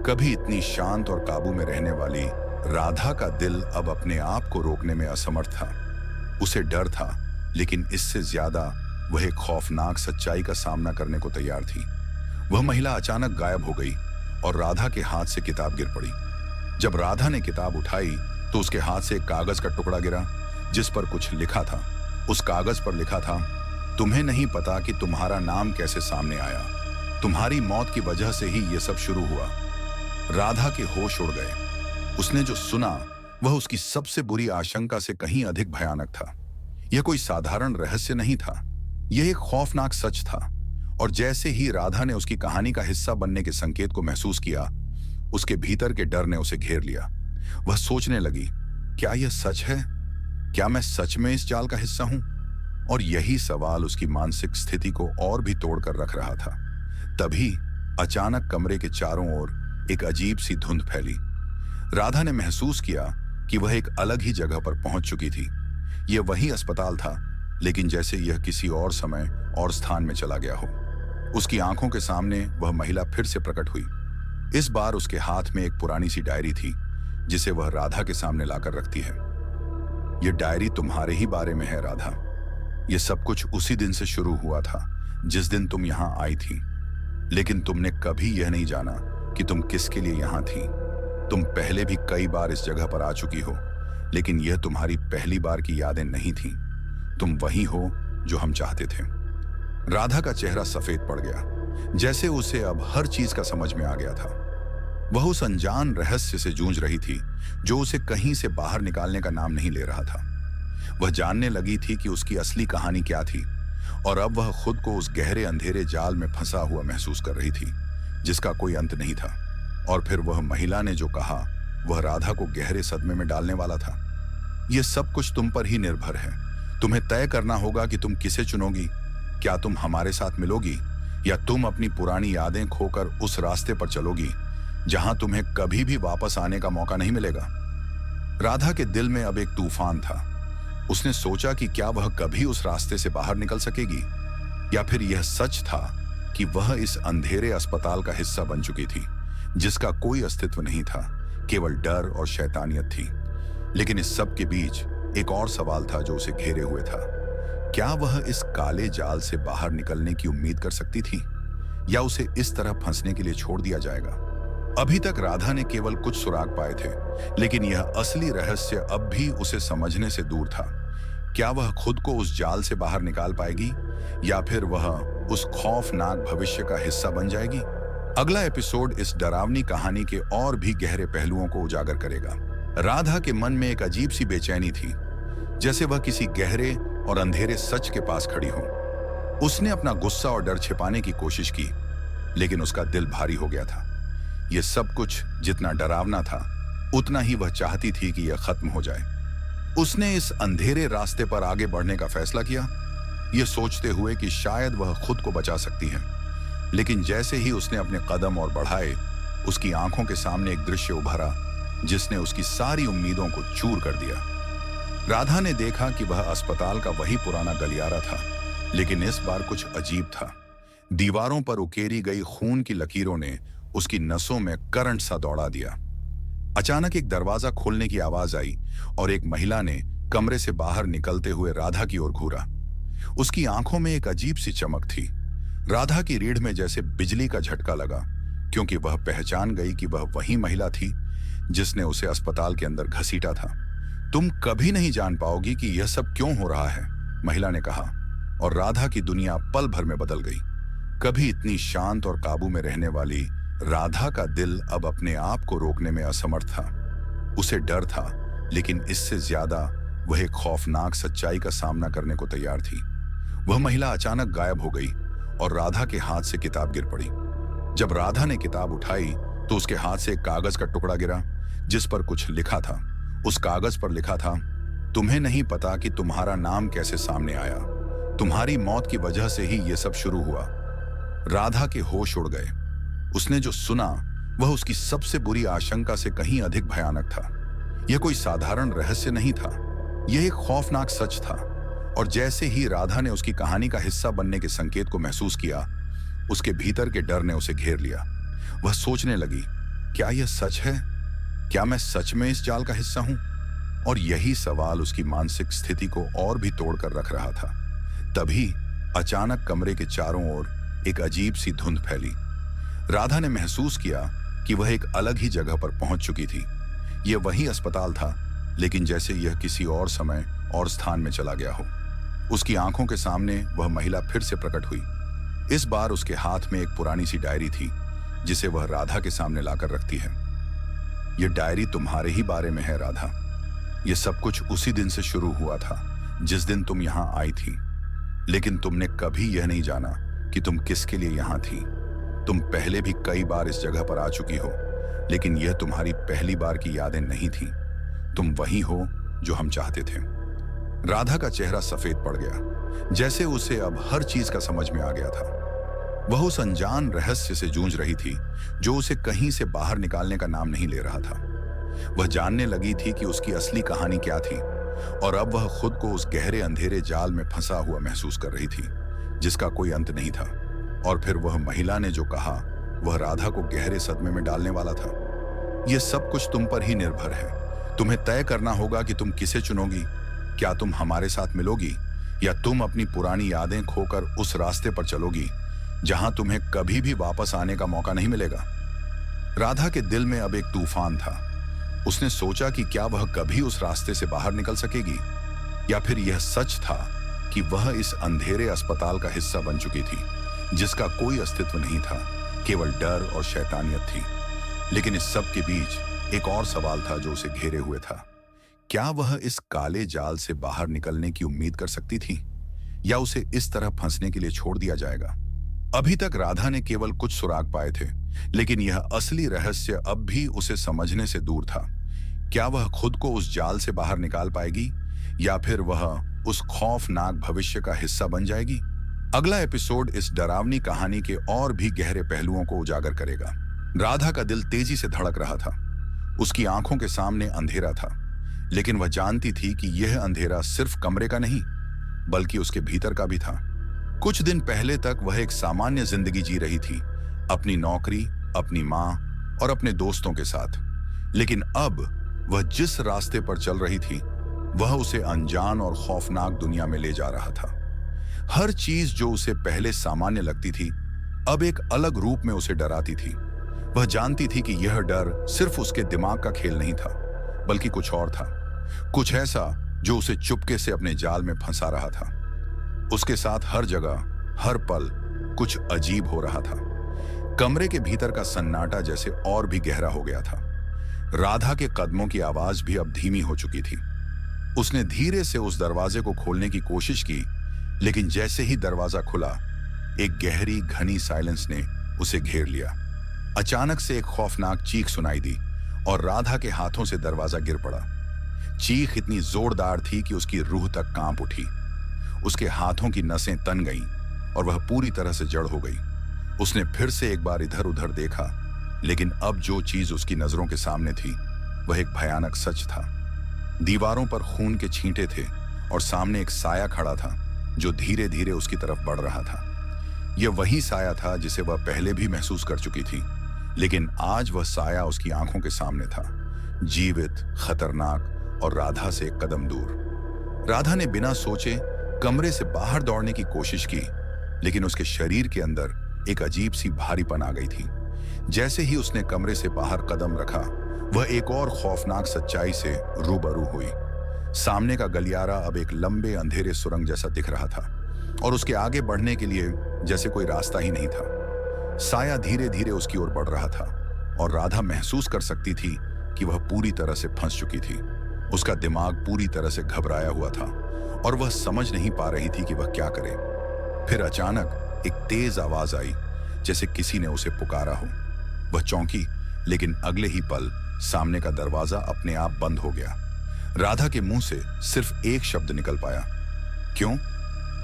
कभी इतनी शांत और काबू में रहने वाली राधा का दिल अब अपने आप को रोकने में असमर्थ था। उसे डर था, लेकिन इससे ज्यादा वह एक खौफनाक सच्चाई का सामना करने को तैयार थी। वह महिला अचानक गायब हो गई और राधा के हाथ से किताब गिर पड़ी। जब राधा ने किताब उठाई तो उसके हाथ से एक कागज का टुकड़ा गिरा जिस पर कुछ लिखा था। उस कागज पर लिखा था, तुम्हें नहीं पता कि तुम्हारा नाम कैसे सामने आया। तुम्हारी मौत की वजह से ही यह सब शुरू हुआ। राधा के होश उड़ गए। उसने जो सुना वह उसकी सबसे बुरी आशंका से कहीं अधिक भयानक था। यह कोई साधारण रहस्य नहीं था, यह एक खौफनाक सच था। और जैसे ही राधा ने उसकी कहानी का हिस्सा बनने के संकेत को महसूस किया, उसके भीतर के डर ने उसे घेर लिया। वह सोचने लगी, क्या यह सच है? क्या मैं सच में इस जाल का हिस्सा हूं? और यही सवाल उसकी मानसिक स्थिति को और भी तोड़कर रख रहा था। तभी अचानक कमरे के चारों ओर एक अजीब सी धुंध फैली। राधा ने महसूस किया कि वह एक अलग ही जगह पर पहुंच चुकी थी। यह वही अस्पताल था, लेकिन जैसे यह किसी और समय और स्थान में चला गया हो। उसकी आंखों के सामने वह महिला फिर से प्रकट हुई। इस बार उसके हाथ में एक पुरानी सी डायरी थी जिसे वह राधा के सामने लाकर रखती है। यह डायरी तुम्हारे ही बारे में है राधा। यह सब कुछ उसी दिन से शुरू हुआ था जिस दिन तुम यहां आई थी, लेकिन तुमने कभी यह नहीं जाना कि तुम किसके लिए यहां थी। तुम पहले भी कई बार इस जगह पर आ चुकी हो, लेकिन यह तुम्हारी पहली बार की यादें नहीं थी। तुम वही हो जो हम चाहते थे। राधा का चेहरा सफेद पड़ गया, जैसे उसे अब हर चीज का समझ में आ गया था। वह उस अनजान रहस्य से जूझ रही थी जो उसे कहीं से बाहर निकालने का नाम नहीं ले रहा था। वह जानने लगी थी कि उसकी असली कहानी क्या थी, और अब वह खुद को उस गहरे अंधेरे जाल में फंसा हुआ महसूस कर रही थी जिसका कोई अंत नहीं था। और फिर वह महिला ने जो कहा वह राधा को गहरे सदमे में डालने वाला था। यह सब कुछ तुम पर ही निर्भर है। तुम्हें तय करना होगा कि तुम किसे चुनोगी। क्या तुम हमारे साथ मिलोगी, या तुम अपनी पुरानी यादें खोकर उस रास्ते पर चलोगी जहां तुम्हें कभी भी वापस आने का मौका नहीं मिलेगा। राधा के दिल में अब एक तूफान था। उसने सोचा कि क्या वह कभी उस रास्ते से बाहर निकल सकेगी, या फिर यह सच था कि वह इस अंधेरे अस्पताल का हिस्सा बन चुकी थी जिसका कोई अस्तित्व नहीं था, केवल डर और शैतानियत थी। लेकिन इस सब के बीच एक और सवाल था जो उसे घेरे हुए था। क्या वह इस काले जाल से बाहर निकलने की उम्मीद कर सकती थी, या उसे इस तरह फंसने के लिए छोड़ दिया जाएगा? अभी तक राधा ने केवल कुछ सुराग पाए थे, लेकिन यह असली रहस्य अब भी उसे समझने से दूर था। क्या वह खुद को उस जाल से बाहर निकाल पाएगी, या फिर वह उस खौफनाक भविष्य का हिस्सा बन जाएगी? अगला एपिसोड इस डरावनी कहानी के और भी गहरे पहलुओं को उजागर करेगा। राधा के मन में एक अजीब सी बेचैनी थी, जैसे वह किसी गहरे और अंधेरे सच के पास खड़ी हो। उसने अपना गुस्सा और डर छिपाने की कोशिश की, लेकिन उसका दिल भारी हो गया था। यह सब कुछ जितना डरावना था, उतना ही वह चाहती थी कि यह खत्म हो जाए। उसने इस अंधेरे रास्ते पर आगे बढ़ने का फैसला किया, यह सोचते हुए कि शायद वह खुद को बचा सकती है। लेकिन जैसे ही उसने अपने कदम और बढ़ाए, उसकी आंखों के सामने एक दृश्य उभरा जिसने उसकी सारी उम्मीदों को चूर कर दिया। राधा ने देखा कि वह अस्पताल का वही पुराना गलियारा था, लेकिन इस बार कुछ अजीब था। दीवारों पर उकेरी गई खून की लकीरों ने उसकी नसों में करंट सा दौड़ा दिया। अचानक एक दरवाजा खोलने की आवाज आई और एक महिला ने कमरे से बाहर निकलते हुए राधा की ओर घूरा। उसकी आंखों में एक अजीब सी चमक थी। राधा की रीढ़ में जैसे बिजली का झटका लगा, क्योंकि वह पहचान गई कि वह वही महिला थी जिसने उसे अस्पताल के अंदर घसीटा था। तुम कभी नहीं जान पाओगी कि यह सब क्यों हो रहा है, महिला ने कहा, और राधा की दुनिया पल भर में बदल गई। कभी इतनी शांत और काबू में रहने वाली राधा का दिल अब अपने आप को रोकने में असमर्थ था। उसे डर था, लेकिन इससे ज्यादा वह एक खौफनाक सच्चाई का सामना करने को तैयार थी। वह महिला अचानक गायब हो गई और राधा के हाथ से किताब गिर पड़ी। जब राधा ने किताब उठाई तो उसके हाथ से एक कागज का टुकड़ा गिरा जिस पर कुछ लिखा था। उस कागज पर लिखा था, तुम्हें नहीं पता कि तुम्हारा नाम कैसे सामने आया, तुम्हारी मौत की वजह से ही यह सब शुरू हुआ। राधा के होश उड़ गए। उसने जो सुना वह उसकी सबसे बुरी आशंका से कहीं अधिक भयानक था। यह कोई साधारण रहस्य नहीं था, यह एक खौफनाक सच था। और जैसे ही राधा ने उसकी कहानी का हिस्सा बनने के संकेत को महसूस किया, उसके भीतर के डर ने उसे घेर लिया। वह सोचने लगी, क्या यह सच है? क्या मैं सच में इस जाल का हिस्सा हूं? और यही सवाल उसकी मानसिक स्थिति को और भी तोड़कर रख रहा था। तभी अचानक कमरे के चारों ओर एक अजीब सी धुंध फैली। राधा ने महसूस किया कि वह एक अलग ही जगह पर पहुंच चुकी थी। यह वही अस्पताल था, लेकिन जैसे यह किसी और समय और स्थान में चला गया हो। उसकी आंखों के सामने वह महिला फिर से प्रकट हुई। इस बार उसके हाथ में एक पुरानी सी डायरी थी जिसे वह राधा के सामने लाकर रखती है। यह डायरी तुम्हारे ही बारे में है राधा। यह सब कुछ उसी दिन से शुरू हुआ था जिस दिन तुम यहां आई थी, लेकिन तुमने कभी यह नहीं जाना कि तुम किसके लिए यहां थी। तुम पहले भी कई बार इस जगह पर आ चुकी हो, लेकिन यह तुम्हारी पहली बार की यादें नहीं थी। तुम वही हो जो हम चाहते थे। राधा का चेहरा सफेद पड़ गया, जैसे उसे अब हर चीज का समझ में आ गया था। वह उस अनजान रहस्य से जूझ रही थी जो उसे कहीं से बाहर निकालने का नाम नहीं ले रहा था। वह जानने लगी थी कि उसकी असली कहानी क्या थी, और अब वह खुद को उस गहरे अंधेरे जाल में फंसा हुआ महसूस कर रही थी जिसका कोई अंत नहीं था। और फिर वह महिला ने जो कहा वह राधा को गहरे सदमे में डालने वाला था। यह सब कुछ तुम पर ही निर्भर है। तुम्हें तय करना होगा कि तुम किसे चुनोगी। क्या तुम हमारे साथ मिलोगी, या तुम अपनी पुरानी यादें खोकर उस रास्ते पर चलोगी जहां तुम्हें कभी भी वापस आने का मौका नहीं मिलेगा। राधा के दिल में अब एक तूफान था। उसने सोचा कि क्या वह कभी उस रास्ते से बाहर निकल सकेगी, या फिर यह सच था कि वह इस अंधेरे अस्पताल का हिस्सा बन चुकी थी जिसका कोई अस्तित्व नहीं था, केवल डर और शैतानियत थी। लेकिन इस सब के बीच एक और सवाल था जो उसे घेरे हुए था। क्या वह इस काले जाल से बाहर निकलने की उम्मीद कर सकती थी, या उसे इस तरह फंसने के लिए छोड़ दिया जाएगा? अभी तक राधा ने केवल कुछ सुराग पाए थे, लेकिन यह असली रहस्य अब भी उसे समझने से दूर था। क्या वह खुद को उस जाल से बाहर निकाल पाएगी, या फिर वह उस खौफनाक भविष्य का हिस्सा बन जाएगी? अगला एपिसोड इस डरावनी कहानी के और भी गहरे पहलुओं को उजागर करेगा। राधा का दिल तेजी से धड़क रहा था। उसकी आंखों के सामने अंधेरा था, लेकिन वह जानती थी कि यह अंधेरा सिर्फ कमरे का नहीं, बल्कि उसके भीतर का भी था। कुछ दिन पहले तक वह एक सामान्य जिंदगी जी रही थी, अपनी नौकरी, अपनी माँ और अपने दोस्तों के साथ। लेकिन अब वह जिस रास्ते पर चल रही थी वह उसे अनजान और खौफनाक दुनिया में ले जा रहा था। हर चीज जो उसे पहले सामान्य लगती थी अब एक अलग रूप में उसे डराती थी। वह जानती थी कि यह डर सिर्फ उसके दिमाग का खेल नहीं था, बल्कि कुछ और था, कुछ ऐसा जो उसे चुपके से अपने जाल में फंसा रहा था। उसके साथ हर जगह, हर पल कुछ अजीब हो रहा था। कमरे के भीतर का सन्नाटा जैसे और भी गहरा हो गया था। राधा के कदमों की आवाज भी अब धीमी हो चुकी थी। उसने धीरे से उस दरवाजे को खोलने की कोशिश की, लेकिन जैसे ही दरवाजा खुला एक गहरी घनी साइलेंस ने उसे घेर लिया। अचानक से एक खौफनाक चीख सुनाई दी और राधा के हाथों से दरवाजा गिर पड़ा। चीख इतनी जोरदार थी कि उसकी रूह तक कांप उठी। उसके हाथों की नसें तन गईं और वह पूरी तरह से जड़ हो गई। उसने फिर से एक बार इधर उधर देखा, लेकिन अब जो चीज उसकी नजरों के सामने थी वह एक भयानक सच था। दीवारों पर खून के छींटे थे और सामने एक साया खड़ा था जो धीरे धीरे उसकी तरफ बढ़ रहा था। यह वही साया था जिसे वह पहले भी महसूस कर चुकी थी, लेकिन आज वह साया उसकी आंखों के सामने था, जीवित, खतरनाक और राधा से एक कदम दूर। राधा ने बिना सोचे कमरे से बाहर दौड़ने की कोशिश की, लेकिन उसके शरीर के अंदर एक अजीब सी भारीपन आ गई थी। जैसे ही उसने कमरे से बाहर कदम रखा वह एक और खौफनाक सच्चाई से रूबरू हुई। सामने का गलियारा अब एक लंबे अंधेरे सुरंग जैसा दिख रहा था और उसके आगे बढ़ने के लिए जैसे कोई रास्ता ही नहीं था। साया धीरे धीरे उसकी ओर बढ़ रहा था और राधा महसूस कर सकती थी कि वह पूरी तरह से फंस चुकी थी। उसका दिमाग पूरी तरह से घबराया हुआ था और वह समझ नहीं पा रही थी कि वह क्या करे। फिर अचानक एक तेज आवाज आई, जैसे किसी ने उसे पुकारा हो। वह चौंकी, लेकिन अगले ही पल सामने का दरवाजा अपने आप बंद हो गया। राधा के मुंह से सिर्फ एक शब्द निकल पाया, क्यों?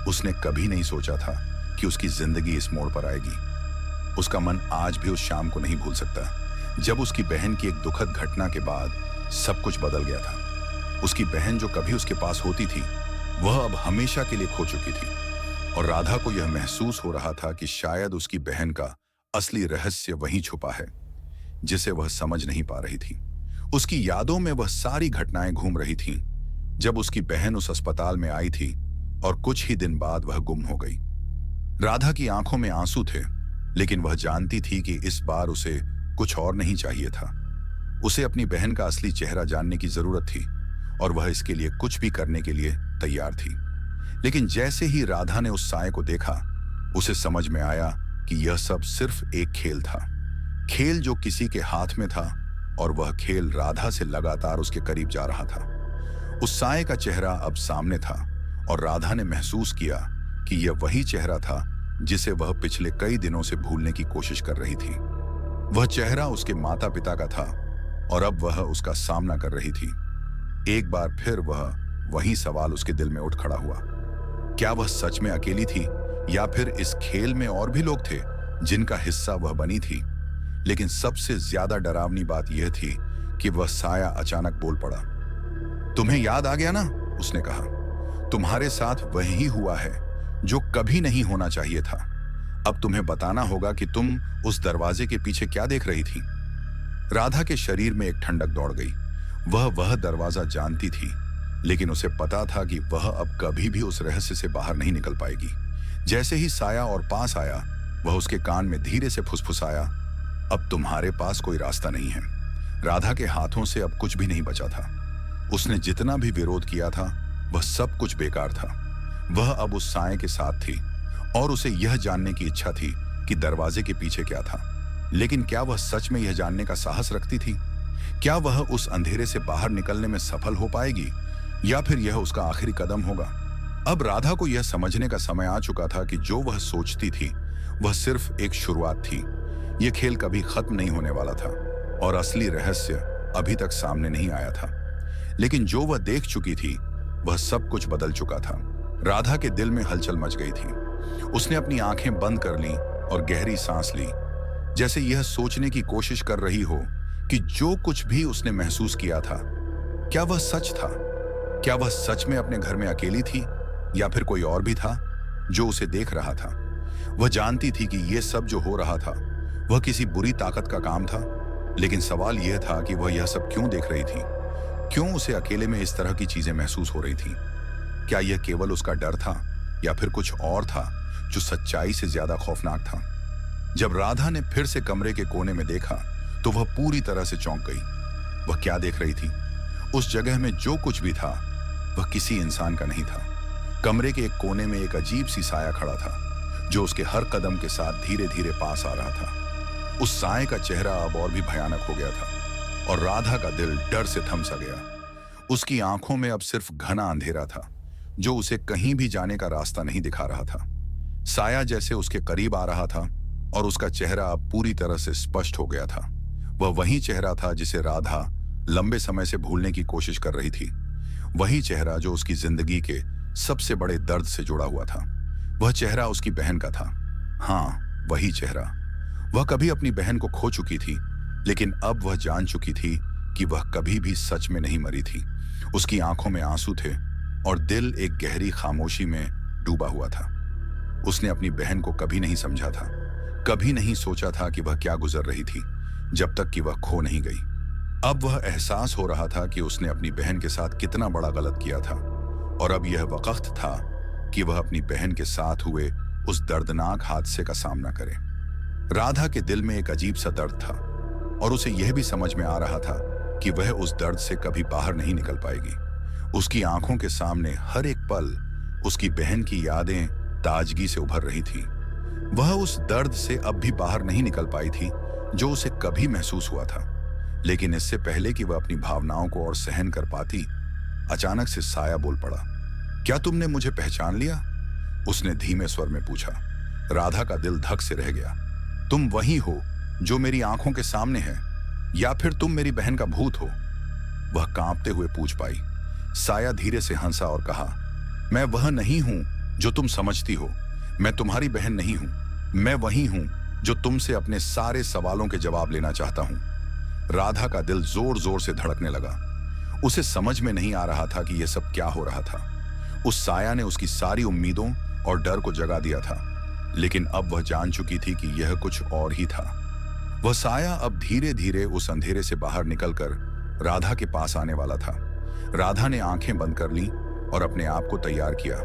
उसने कभी नहीं सोचा था कि उसकी जिंदगी इस मोड़ पर आएगी। उसका मन आज भी उस शाम को नहीं भूल सकता, जब उसकी बहन की एक दुखद घटना के बाद सब कुछ बदल गया था। उसकी बहन जो कभी उसके पास होती थी, वह अब हमेशा के लिए खो चुकी थी, और राधा को यह महसूस हो रहा था कि शायद उसकी बहन का असली रहस्य वहीं छुपा है, जिसे वह समझ नहीं पा रही थी। उसकी यादों में वह सारी घटनाएं घूम रही थीं, जब उसकी बहन उस अस्पताल में आई थी और कुछ ही दिन बाद वह गुम हो गई। राधा की आंखों में आंसू थे, लेकिन वह जानती थी कि इस बार उसे कुछ और नहीं चाहिए था। उसे अपनी बहन का असली चेहरा जानने की जरूरत थी, और वह इसके लिए कुछ भी करने के लिए तैयार थी। लेकिन जैसे ही राधा ने उस साए को देखा, उसे समझ में आया कि यह सब सिर्फ एक खेल था, खेल जो किसी के हाथ में था, और वह खेल राधा से लगातार उसके करीब जा रहा था। उस साए का चेहरा अब सामने था, और राधा ने महसूस किया कि यह वही चेहरा था जिसे वह पिछले कई दिनों से भूलने की कोशिश कर रही थी। वह चेहरा उसके माता पिता का था, और अब वह उसका सामना कर रही थी। एक बार फिर वह वही सवाल उसके दिल में उठ खड़ा हुआ, क्या वह सच में अकेली थी, या फिर इस खेल में और भी लोग थे जिनका हिस्सा वह बनी थी? लेकिन सबसे ज्यादा डरावनी बात यह थी कि वह साया अचानक बोल पड़ा। तुम्हें याद आ गया ना? उसने कहा। तुम्हारे साथ वही हुआ है जो कभी नहीं होना चाहिए था। अब तुम्हें बताना होगा कि तुम उस दरवाजे के पीछे क्या देख रही थी। राधा के शरीर में एक ठंडक दौड़ गई। वह दरवाजा जानती थी, लेकिन उसे पता था कि वह अब कभी भी उस रहस्य से बाहर नहीं निकल पाएगी। जैसे ही साया और पास आया, वह उसके कान में धीरे से फुसफुसाया, अब तुम्हारे पास कोई रास्ता नहीं है। राधा के हाथों से अब कुछ भी नहीं बचा था। उसने जितना भी विरोध किया था, वह सब कुछ बेकार था। वह अब उस साए के साथ थी, और उसे यह जानने की इच्छा थी कि दरवाजे के पीछे क्या था। लेकिन क्या वह सच में यह जानने का साहस रखती थी? क्या वह उस अंधेरे से बाहर निकलने में सफल हो पाएगी, या फिर यह उसका आखिरी कदम होगा? अब राधा को यह समझने का समय आ चुका था कि जो वह सोचती थी वह सिर्फ एक शुरुआत थी। यह खेल कभी खत्म नहीं होने वाला था, और असली रहस्य अभी तक सामने नहीं आया था। लेकिन जो वह देख चुकी थी, वह सब कुछ बदल चुका था। राधा के दिल में हलचल मच गई थी। उसने अपनी आंखें बंद कर लीं और गहरी सांस ली, जैसे यह सोचने की कोशिश कर रही हो कि जो कुछ भी उसने महसूस किया था, क्या वह सच था? क्या वह सच में अपने घर में अकेली थी, या फिर कोई और भी था जो उसे देख रहा था? वह जानती थी कि यह सब जो हो रहा था वह किसी बुरी ताकत का काम था, लेकिन सवाल यह था कि वह यह सब क्यों देख रही थी? क्यों उसे अकेले में इस तरह की चीजें महसूस हो रही थी? क्या यह केवल उसका डर था, या फिर कुछ और था जो सच्चाई से ज्यादा खौफनाक था? जब राधा ने फिर से कमरे के कोने में देखा, तो वह पूरी तरह से चौंक गई। वह क्या देख रही थी? उस जगह में जो कुछ भी था, वह किसी इंसान का नहीं था। कमरे के एक कोने में एक अजीब सी साया खड़ा था, जो उसके हर कदम के साथ धीरे धीरे पास आ रहा था। उस साए का चेहरा अब और भी भयानक हो गया था, और राधा का दिल डर से थम सा गया। उसकी आंखों में अब सिर्फ घना अंधेरा था, जो उसे कहीं भी जाने का रास्ता नहीं दिखा रहा था। साया जैसे उसके करीब आ रहा था, और उसका चेहरा अब पूरी तरह से स्पष्ट हो गया था। वह वही चेहरा था जिसे राधा लंबे समय से भूलने की कोशिश कर रही थी। वही चेहरा जो उसकी जिंदगी के सबसे बड़े दर्द से जुड़ा हुआ था। वह चेहरा उसकी बहन का था। हाँ, वही चेहरा। वह कभी अपनी बहन को खो चुकी थी, लेकिन अब वह जान चुकी थी कि वह कभी भी सच में नहीं मरी थी। उसकी आंखों में आंसू थे, और दिल एक गहरी खामोशी में डूबा हुआ था। उसने अपनी बहन को कभी नहीं समझा था, कभी नहीं सोचा था कि वह क्या गुजर रही थी, जब तक कि वह खो नहीं गई। अब वह एहसास हो रहा था कि उसने अपनी बहन के साथ कितना बड़ा गलत किया था, और अब यह वक्त था कि वह अपनी बहन के साथ हुए उस दर्दनाक हादसे का सामना करे। राधा के दिल में एक अजीब सा दर्द था, और उसे यह भी समझ में आ रहा था कि वह उस दर्द से कभी बाहर नहीं निकल पाएगी। उसकी आंखों के सामने हर एक पल उसकी बहन की यादें ताजगी से उभर रही थी। वह उस दर्द से अब भी बाहर नहीं निकल पाई थी जो उसे कभी महसूस हुआ था। लेकिन इससे पहले कि वह अपनी भावनाओं को और सहन कर पाती, अचानक से साया बोल पड़ा, क्या तुमने मुझे पहचान लिया? उसने धीमे स्वर में पूछा। राधा का दिल धक से रह गया। तुम वही हो जो मेरी आंखों के सामने है, या फिर तुम मेरी बहन का भूत हो? वह कांपते हुए पूछ पाई। साया धीरे से हंसा और कहा, मैं वह नहीं हूं जो तुम समझती हो। मैं तुम्हारी बहन नहीं हूं। मैं वही हूं जो तुमसे अपने सारे सवालों के जवाब लेना चाहता हूं। राधा का दिल जोर जोर से धड़कने लगा। उसे समझ में नहीं आ रहा था कि यह सब क्या हो रहा था। उस साया ने उसकी सारी उम्मीदों और डर को जगा दिया था, लेकिन अब वह जान चुकी थी कि यह कुछ और ही था। वह साया अब धीरे धीरे उस अंधेरे से बाहर निकलकर राधा के पास आने वाला था। राधा ने आंखें बंद कर ली और अपने आप को तैयार किया,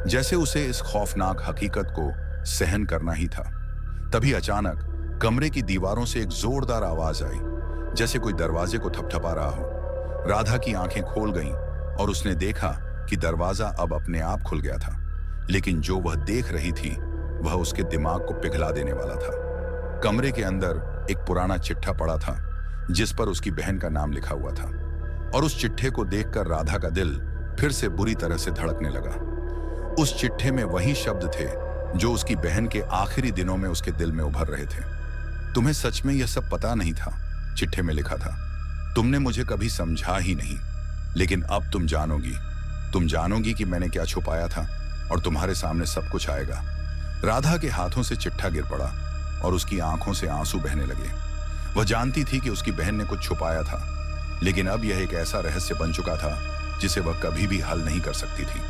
जैसे उसे इस खौफनाक हकीकत को सहन करना ही था। तभी अचानक कमरे की दीवारों से एक जोरदार आवाज आई, जैसे कोई दरवाजे को थपथपा रहा हो। राधा की आंखें खोल गईं और उसने देखा कि दरवाजा अब अपने आप खुल गया था, लेकिन जो वह देख रही थी वह उसके दिमाग को पिघला देने वाला था। कमरे के अंदर एक पुराना चिट्ठा पड़ा था, जिस पर उसकी बहन का नाम लिखा हुआ था, और उस चिट्ठे को देखकर राधा का दिल फिर से बुरी तरह से धड़कने लगा। उस चिट्ठे में वही शब्द थे जो उसकी बहन के आखिरी दिनों में उसके दिल में उभर रहे थे। तुम्हें सच में यह सब पता नहीं था, चिट्ठे में लिखा था। तुमने मुझे कभी समझा ही नहीं, लेकिन अब तुम जानोगी कि मैंने क्या छुपाया था, और तुम्हारे सामने सब कुछ आएगा। राधा के हाथों से चिट्ठा गिर पड़ा और उसकी आंखों से आंसू बहने लगे। वह जानती थी कि उसकी बहन ने कुछ छुपाया था, लेकिन अब यह एक ऐसा रहस्य बन चुका था जिसे वह कभी भी हल नहीं कर सकती थी।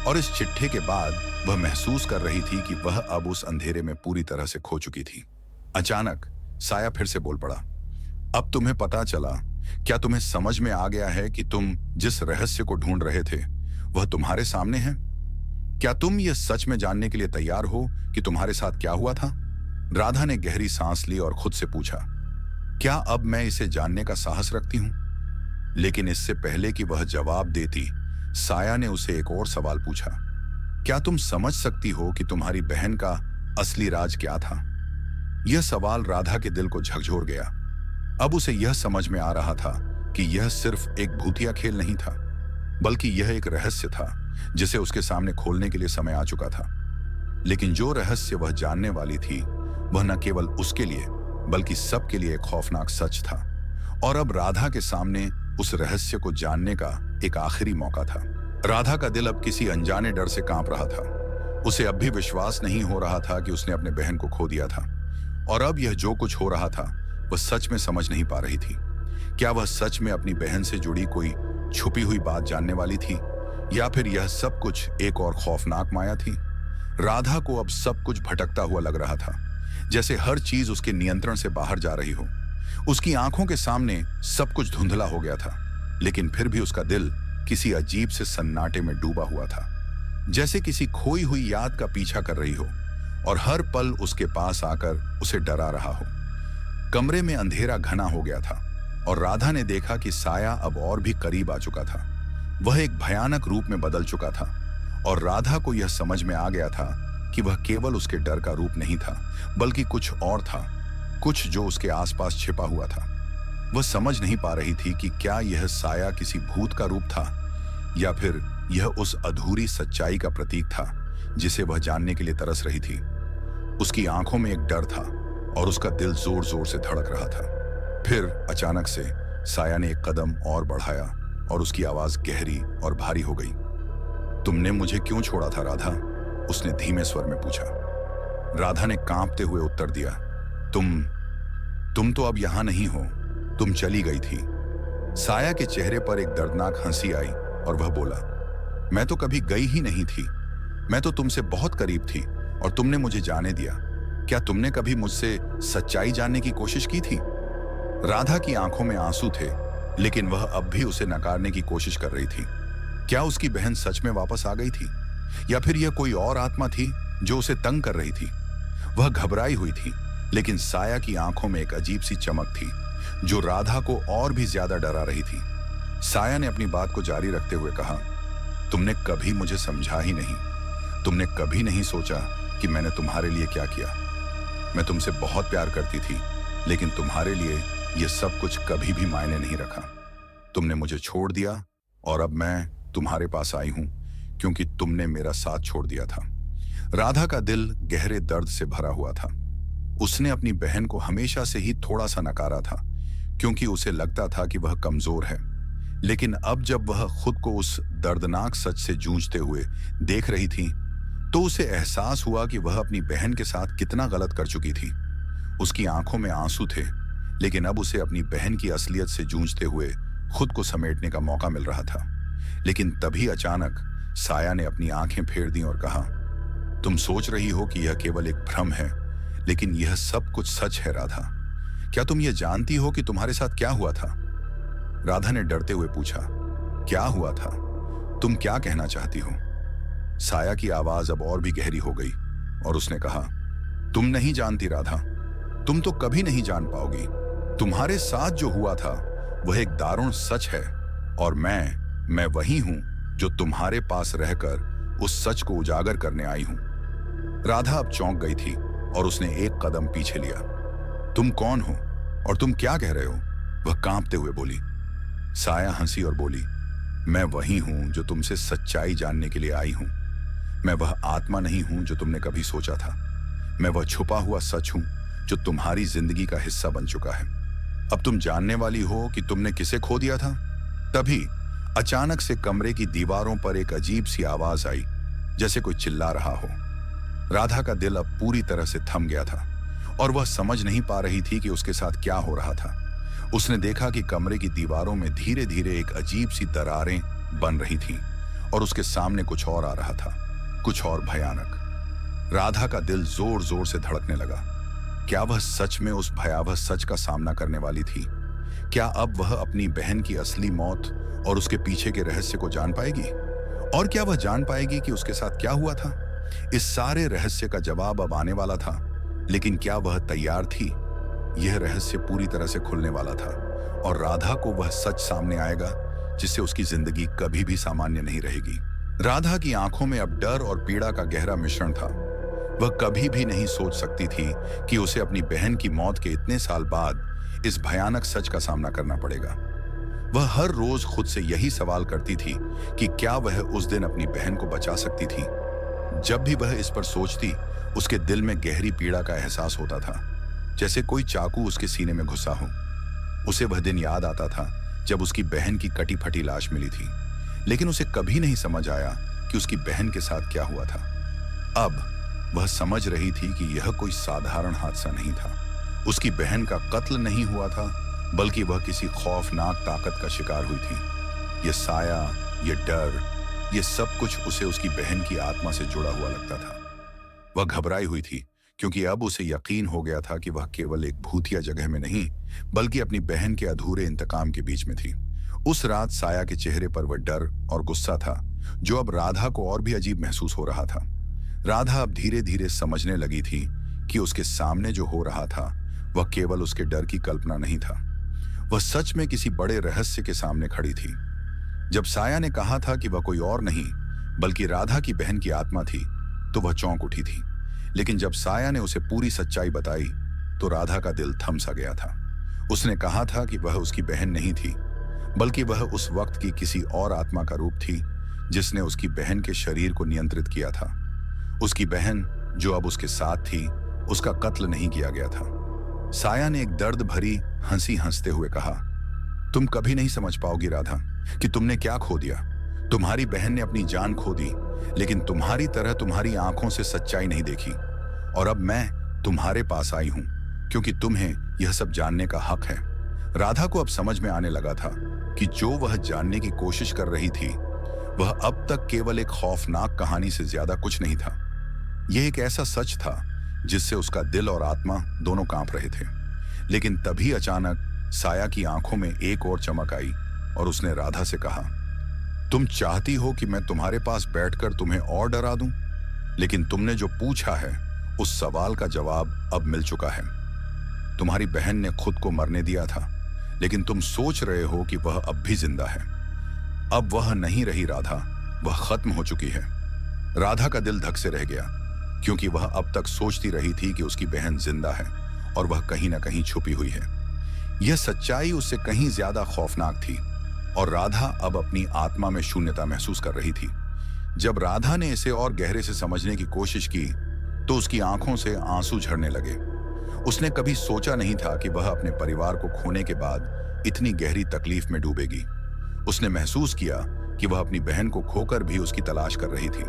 और इस चिट्ठे के बाद वह महसूस कर रही थी कि वह अब उस अंधेरे में पूरी तरह से खो चुकी थी। अचानक साया फिर से बोल पड़ा, अब तुम्हें पता चला? क्या तुम्हें समझ में आ गया है कि तुम जिस रहस्य को ढूंढ रहे थे वह तुम्हारे सामने है? क्या तुम यह सच में जानने के लिए तैयार हो कि तुम्हारे साथ क्या हुआ था? राधा ने गहरी सांस ली और खुद से पूछा, क्या अब मैं इसे जानने का साहस रखती हूं? लेकिन इससे पहले कि वह जवाब देती, साया ने उसे एक और सवाल पूछा, क्या तुम समझ सकती हो कि तुम्हारी बहन का असली राज क्या था? यह सवाल राधा के दिल को झकझोर गया। अब उसे यह समझ में आ रहा था कि यह सिर्फ एक भूतिया खेल नहीं था, बल्कि यह एक रहस्य था जिसे उसके सामने खोलने के लिए समय आ चुका था। लेकिन जो रहस्य वह जानने वाली थी वह न केवल उसके लिए बल्कि सबके लिए एक खौफनाक सच था। और अब राधा के सामने उस रहस्य को जानने का एक आखिरी मौका था। राधा का दिल अब किसी अनजाने डर से कांप रहा था। उसे अब भी विश्वास नहीं हो रहा था कि उसने अपने बहन को खो दिया था, और अब यह जो कुछ हो रहा था वह सच में समझ नहीं पा रही थी। क्या वह सच में अपनी बहन से जुड़ी कोई छुपी हुई बात जानने वाली थी, या फिर यह सब कुछ एक और खौफनाक माया थी? राधा को अब सब कुछ भटकता हुआ लग रहा था, जैसे हर चीज उसके नियंत्रण से बाहर जा रही हो। उसकी आंखों के सामने सब कुछ धुंधला हो गया था, लेकिन फिर भी उसका दिल किसी अजीब से सन्नाटे में डूबा हुआ था, जैसे किसी खोई हुई याद का पीछा कर रही हो और हर पल उसके पास आकर उसे डरा रहा हो। कमरे में अंधेरा घना हो गया था और राधा ने देखा कि साया अब और भी करीब आ चुका था। वह एक भयानक रूप में बदल चुका था, और राधा को यह समझ में आ गया था कि वह केवल उसके डर का रूप नहीं था, बल्कि कुछ और था, कुछ जो उसके आसपास छिपा हुआ था। वह समझ नहीं पा रही थी कि क्या यह साया किसी भूत का रूप था, या फिर यह उस अधूरी सच्चाई का प्रतीक था जिसे वह जानने के लिए तरस रही थी। उसकी आंखों में एक डर था और उसका दिल जोर जोर से धड़क रहा था। फिर अचानक से साया ने एक कदम और बढ़ाया और उसकी आवाज गहरी और भारी हो गई। तुमने मुझे क्यों छोड़ा था राधा? उसने धीमे स्वर में पूछा। राधा ने कांपते हुए उत्तर दिया, तुम तो अब यहां नहीं हो, तुम चली गई थी। साया के चेहरे पर एक दर्दनाक हंसी आई और वह बोला, मैं तो कभी गई ही नहीं थी। मैं तो तुमसे बहुत करीब थी और तुमने मुझे जाने दिया। क्या तुमने कभी मुझसे सच्चाई जानने की कोशिश की थी? राधा की आंखों में आंसू थे, लेकिन वह अब भी उसे नकारने की कोशिश कर रही थी। क्या उसकी बहन सच में वापस आ गई थी, या फिर यह कोई और आत्मा थी जो उसे तंग कर रही थी? वह घबराई हुई थी, लेकिन साया की आंखों में एक अजीब सी चमक थी जो राधा को और भी ज्यादा डरा रही थी। साया ने अपनी बात को जारी रखते हुए कहा, तुमने कभी मुझे समझा ही नहीं। तुमने कभी नहीं सोचा कि मैंने तुम्हारे लिए क्या किया। मैं तुमसे बहुत प्यार करती थी, लेकिन तुम्हारे लिए यह सब कुछ कभी भी मायने नहीं रखा। तुमने मुझे छोड़ दिया और अब मैं तुम्हारे पास आई हूं क्योंकि तुमने मेरा साथ छोड़ दिया था। राधा का दिल गहरे दर्द से भरा हुआ था। उसने अपनी बहन को हमेशा से ही थोड़ा सा नकारा था क्योंकि उसे लगता था कि वह कमजोर है। लेकिन अब जब वह खुद को उस दर्दनाक सच से जूझते हुए देख रही थी तो उसे एहसास हुआ कि वह अपनी बहन के साथ कितना गलत कर चुकी थी। उसकी आंखों में आंसू थे, लेकिन अब उसे अपनी बहन की असलियत से जूझते हुए खुद को समेटने का मौका मिल रहा था। लेकिन तभी अचानक साया ने अपनी आंखें फेर दी और कहा, तुम सोच रही हो कि यह केवल एक भ्रम है, लेकिन यह सब कुछ सच है राधा। क्या तुम यह जानती हो कि तुम्हारे साथ क्या हुआ था? राधा ने डरते हुए पूछा, क्या हुआ था? तुम क्या कहना चाहती हो? साया की आवाज अब और भी गहरी हो गई और उसने कहा, तुम नहीं जानती राधा, तुम तो कभी नहीं जान पाओगी। तुम्हारे साथ जो हुआ था वह एक दारुण सच है और मैं वही हूं जो तुम्हारे पास रहकर उस सच को उजागर करने आई हूं। राधा अब चौंक गई थी और उसने एक कदम पीछे लिया। तुम कौन हो और तुम क्या कह रहे हो? वह कांपते हुए बोली। साया हंसी और बोली, मैं वही हूं जो तुमसे सच्चाई जानने के लिए आई हूं। मैं वह आत्मा नहीं हूं जो तुमने कभी सोचा था। मैं वह छुपा हुआ सच हूं जो तुम्हारी जिंदगी का हिस्सा बन चुका है। अब तुम जानने वाली हो कि तुमने किसे खो दिया था। तभी अचानक से कमरे की दीवारों पर एक अजीब सी आवाज आई, जैसे कोई चिल्ला रहा हो। राधा का दिल अब पूरी तरह से थम गया था और वह समझ नहीं पा रही थी कि उसके साथ क्या हो रहा था। उसने देखा कि कमरे की दीवारों में धीरे धीरे एक अजीब सी दरारें बन रही थीं और उसके सामने कुछ और आ रहा था, कुछ और भयानक। राधा का दिल जोर जोर से धड़कने लगा। क्या वह सच में उस भयावह सच का सामना करने वाली थी? क्या अब वह अपनी बहन की असली मौत और उसके पीछे के रहस्य को जान पाएगी? और क्या वह जान पाएगी कि उसके साथ क्या हुआ था? इस सारे रहस्य का जवाब अब आने वाला था, लेकिन क्या वह तैयार थी? यह रहस्य पूरी तरह से खुलने वाला था और राधा को वह सच सामने आएगा जिससे उसकी जिंदगी कभी भी सामान्य नहीं रहेगी। राधा की आंखों में अब डर और पीड़ा का गहरा मिश्रण था। वह कभी भी नहीं सोच सकती थी कि उसे अपनी बहन की मौत के इतने साल बाद इस भयानक सच का सामना करना पड़ेगा। वह हर रोज खुद से यही सवाल करती थी कि क्या वह उस दिन अपनी बहन को बचा सकती थी। जब भी वह इस पर सोचती, उसके दिल में गहरी पीड़ा का एहसास होता था, जैसे कोई चाकू उसके सीने में घुसा हो। उसे वह दिन याद आता था जब उसकी बहन की कटी फटी लाश मिली थी, लेकिन उसे कभी नहीं समझ आया कि उसकी बहन के साथ क्या हुआ था। अब वह समझ रही थी कि यह कोई साधारण हादसा नहीं था। उसकी बहन का कत्ल नहीं हुआ था, बल्कि वह किसी खौफनाक ताकत का शिकार हुई थी। यह साया, यह डर, यह सब कुछ उसे उसकी बहन की आत्मा से जुड़ा हुआ लगता था। वह घबराई हुई थी क्योंकि अब उसे यकीन हो गया था कि वह केवल एक भूतिया जगह में नहीं, बल्कि अपनी बहन के अधूरे इंतकाम के बीच में थी। उस रात साया के चेहरे पर वह डर और गुस्सा था, जो अब राधा को और भी अजीब महसूस हो रहा था। राधा अब धीरे धीरे समझने लगी थी कि उसके सामने जो हो रहा था वह केवल उसके डर की कल्पना नहीं था। वह सच में किसी बड़े रहस्य के सामने खड़ी थी। जब साया ने कहा था कि वह कोई और नहीं बल्कि राधा की बहन की आत्मा थी, तो वह चौंक उठी थी। लेकिन जब साया ने उसे पूरी सच्चाई बताई तो राधा का दिल थम सा गया था। उसने कहा था कि वह उसकी बहन नहीं थी, बल्कि वह उस वक्त की किसी और आत्मा का रूप थी जिसने उसकी बहन के शरीर को नियंत्रित किया था। उसकी बहन जो अब उसके साथ थी, उसका कत्ल नहीं किया गया था। साया ने एक दर्द भरी हंसी हंसते हुए कहा, तुम कभी नहीं समझ पाओगी राधा कि तुमने क्या खो दिया। तुम्हारी बहन ने अपनी जान खो दी, लेकिन तुम्हारी तरह तुम्हारी आंखों से सच्चाई नहीं देखी। और अब मैं तुम्हारे पास आई हूं क्योंकि तुम्हें यह सब जानने का हक है। राधा को अब समझ में आने लगा था कि जो वह जानने की कोशिश कर रही थी वह अब तक केवल एक खौफनाक कहानी से ज्यादा कुछ नहीं था। यह एक ऐसा सच था जिससे उसका दिल और आत्मा दोनों कांप रहे थे। लेकिन तभी अचानक साया की आंखों में एक और चमक आई और उसने राधा से कहा, तुम चाहती हो कि मैं तुम्हारे पास बैठकर तुम्हें और डरा दूं? लेकिन तुमने जो पूछा है उस सवाल का जवाब अब मिल चुका है। तुम्हारी बहन ने खुद को मरने दिया था, लेकिन तुम सोच रहे हो कि वह अब भी जिंदा है। अब वह नहीं रही राधा, वह खत्म हो चुकी है। राधा का दिल धक से रह गया क्योंकि वह अब तक सोचती रही थी कि उसकी बहन जिंदा है और वह कहीं ना कहीं छुपी हुई है। यह सच्चाई उससे कहीं ज्यादा खौफनाक थी। और राधा अब अपनी आत्मा में शून्यता महसूस कर रही थी। जब राधा ने इसे और गहरे से समझने की कोशिश की तो उसकी आंखों से आंसू झरने लगे। उसने कभी सोचा नहीं था कि वह अपने परिवार को खोने के बाद इतनी गहरी तकलीफ में डूबेगी। उसने महसूस किया कि वह अपनी बहन को खोकर भी उसकी तलाश कर रही थी।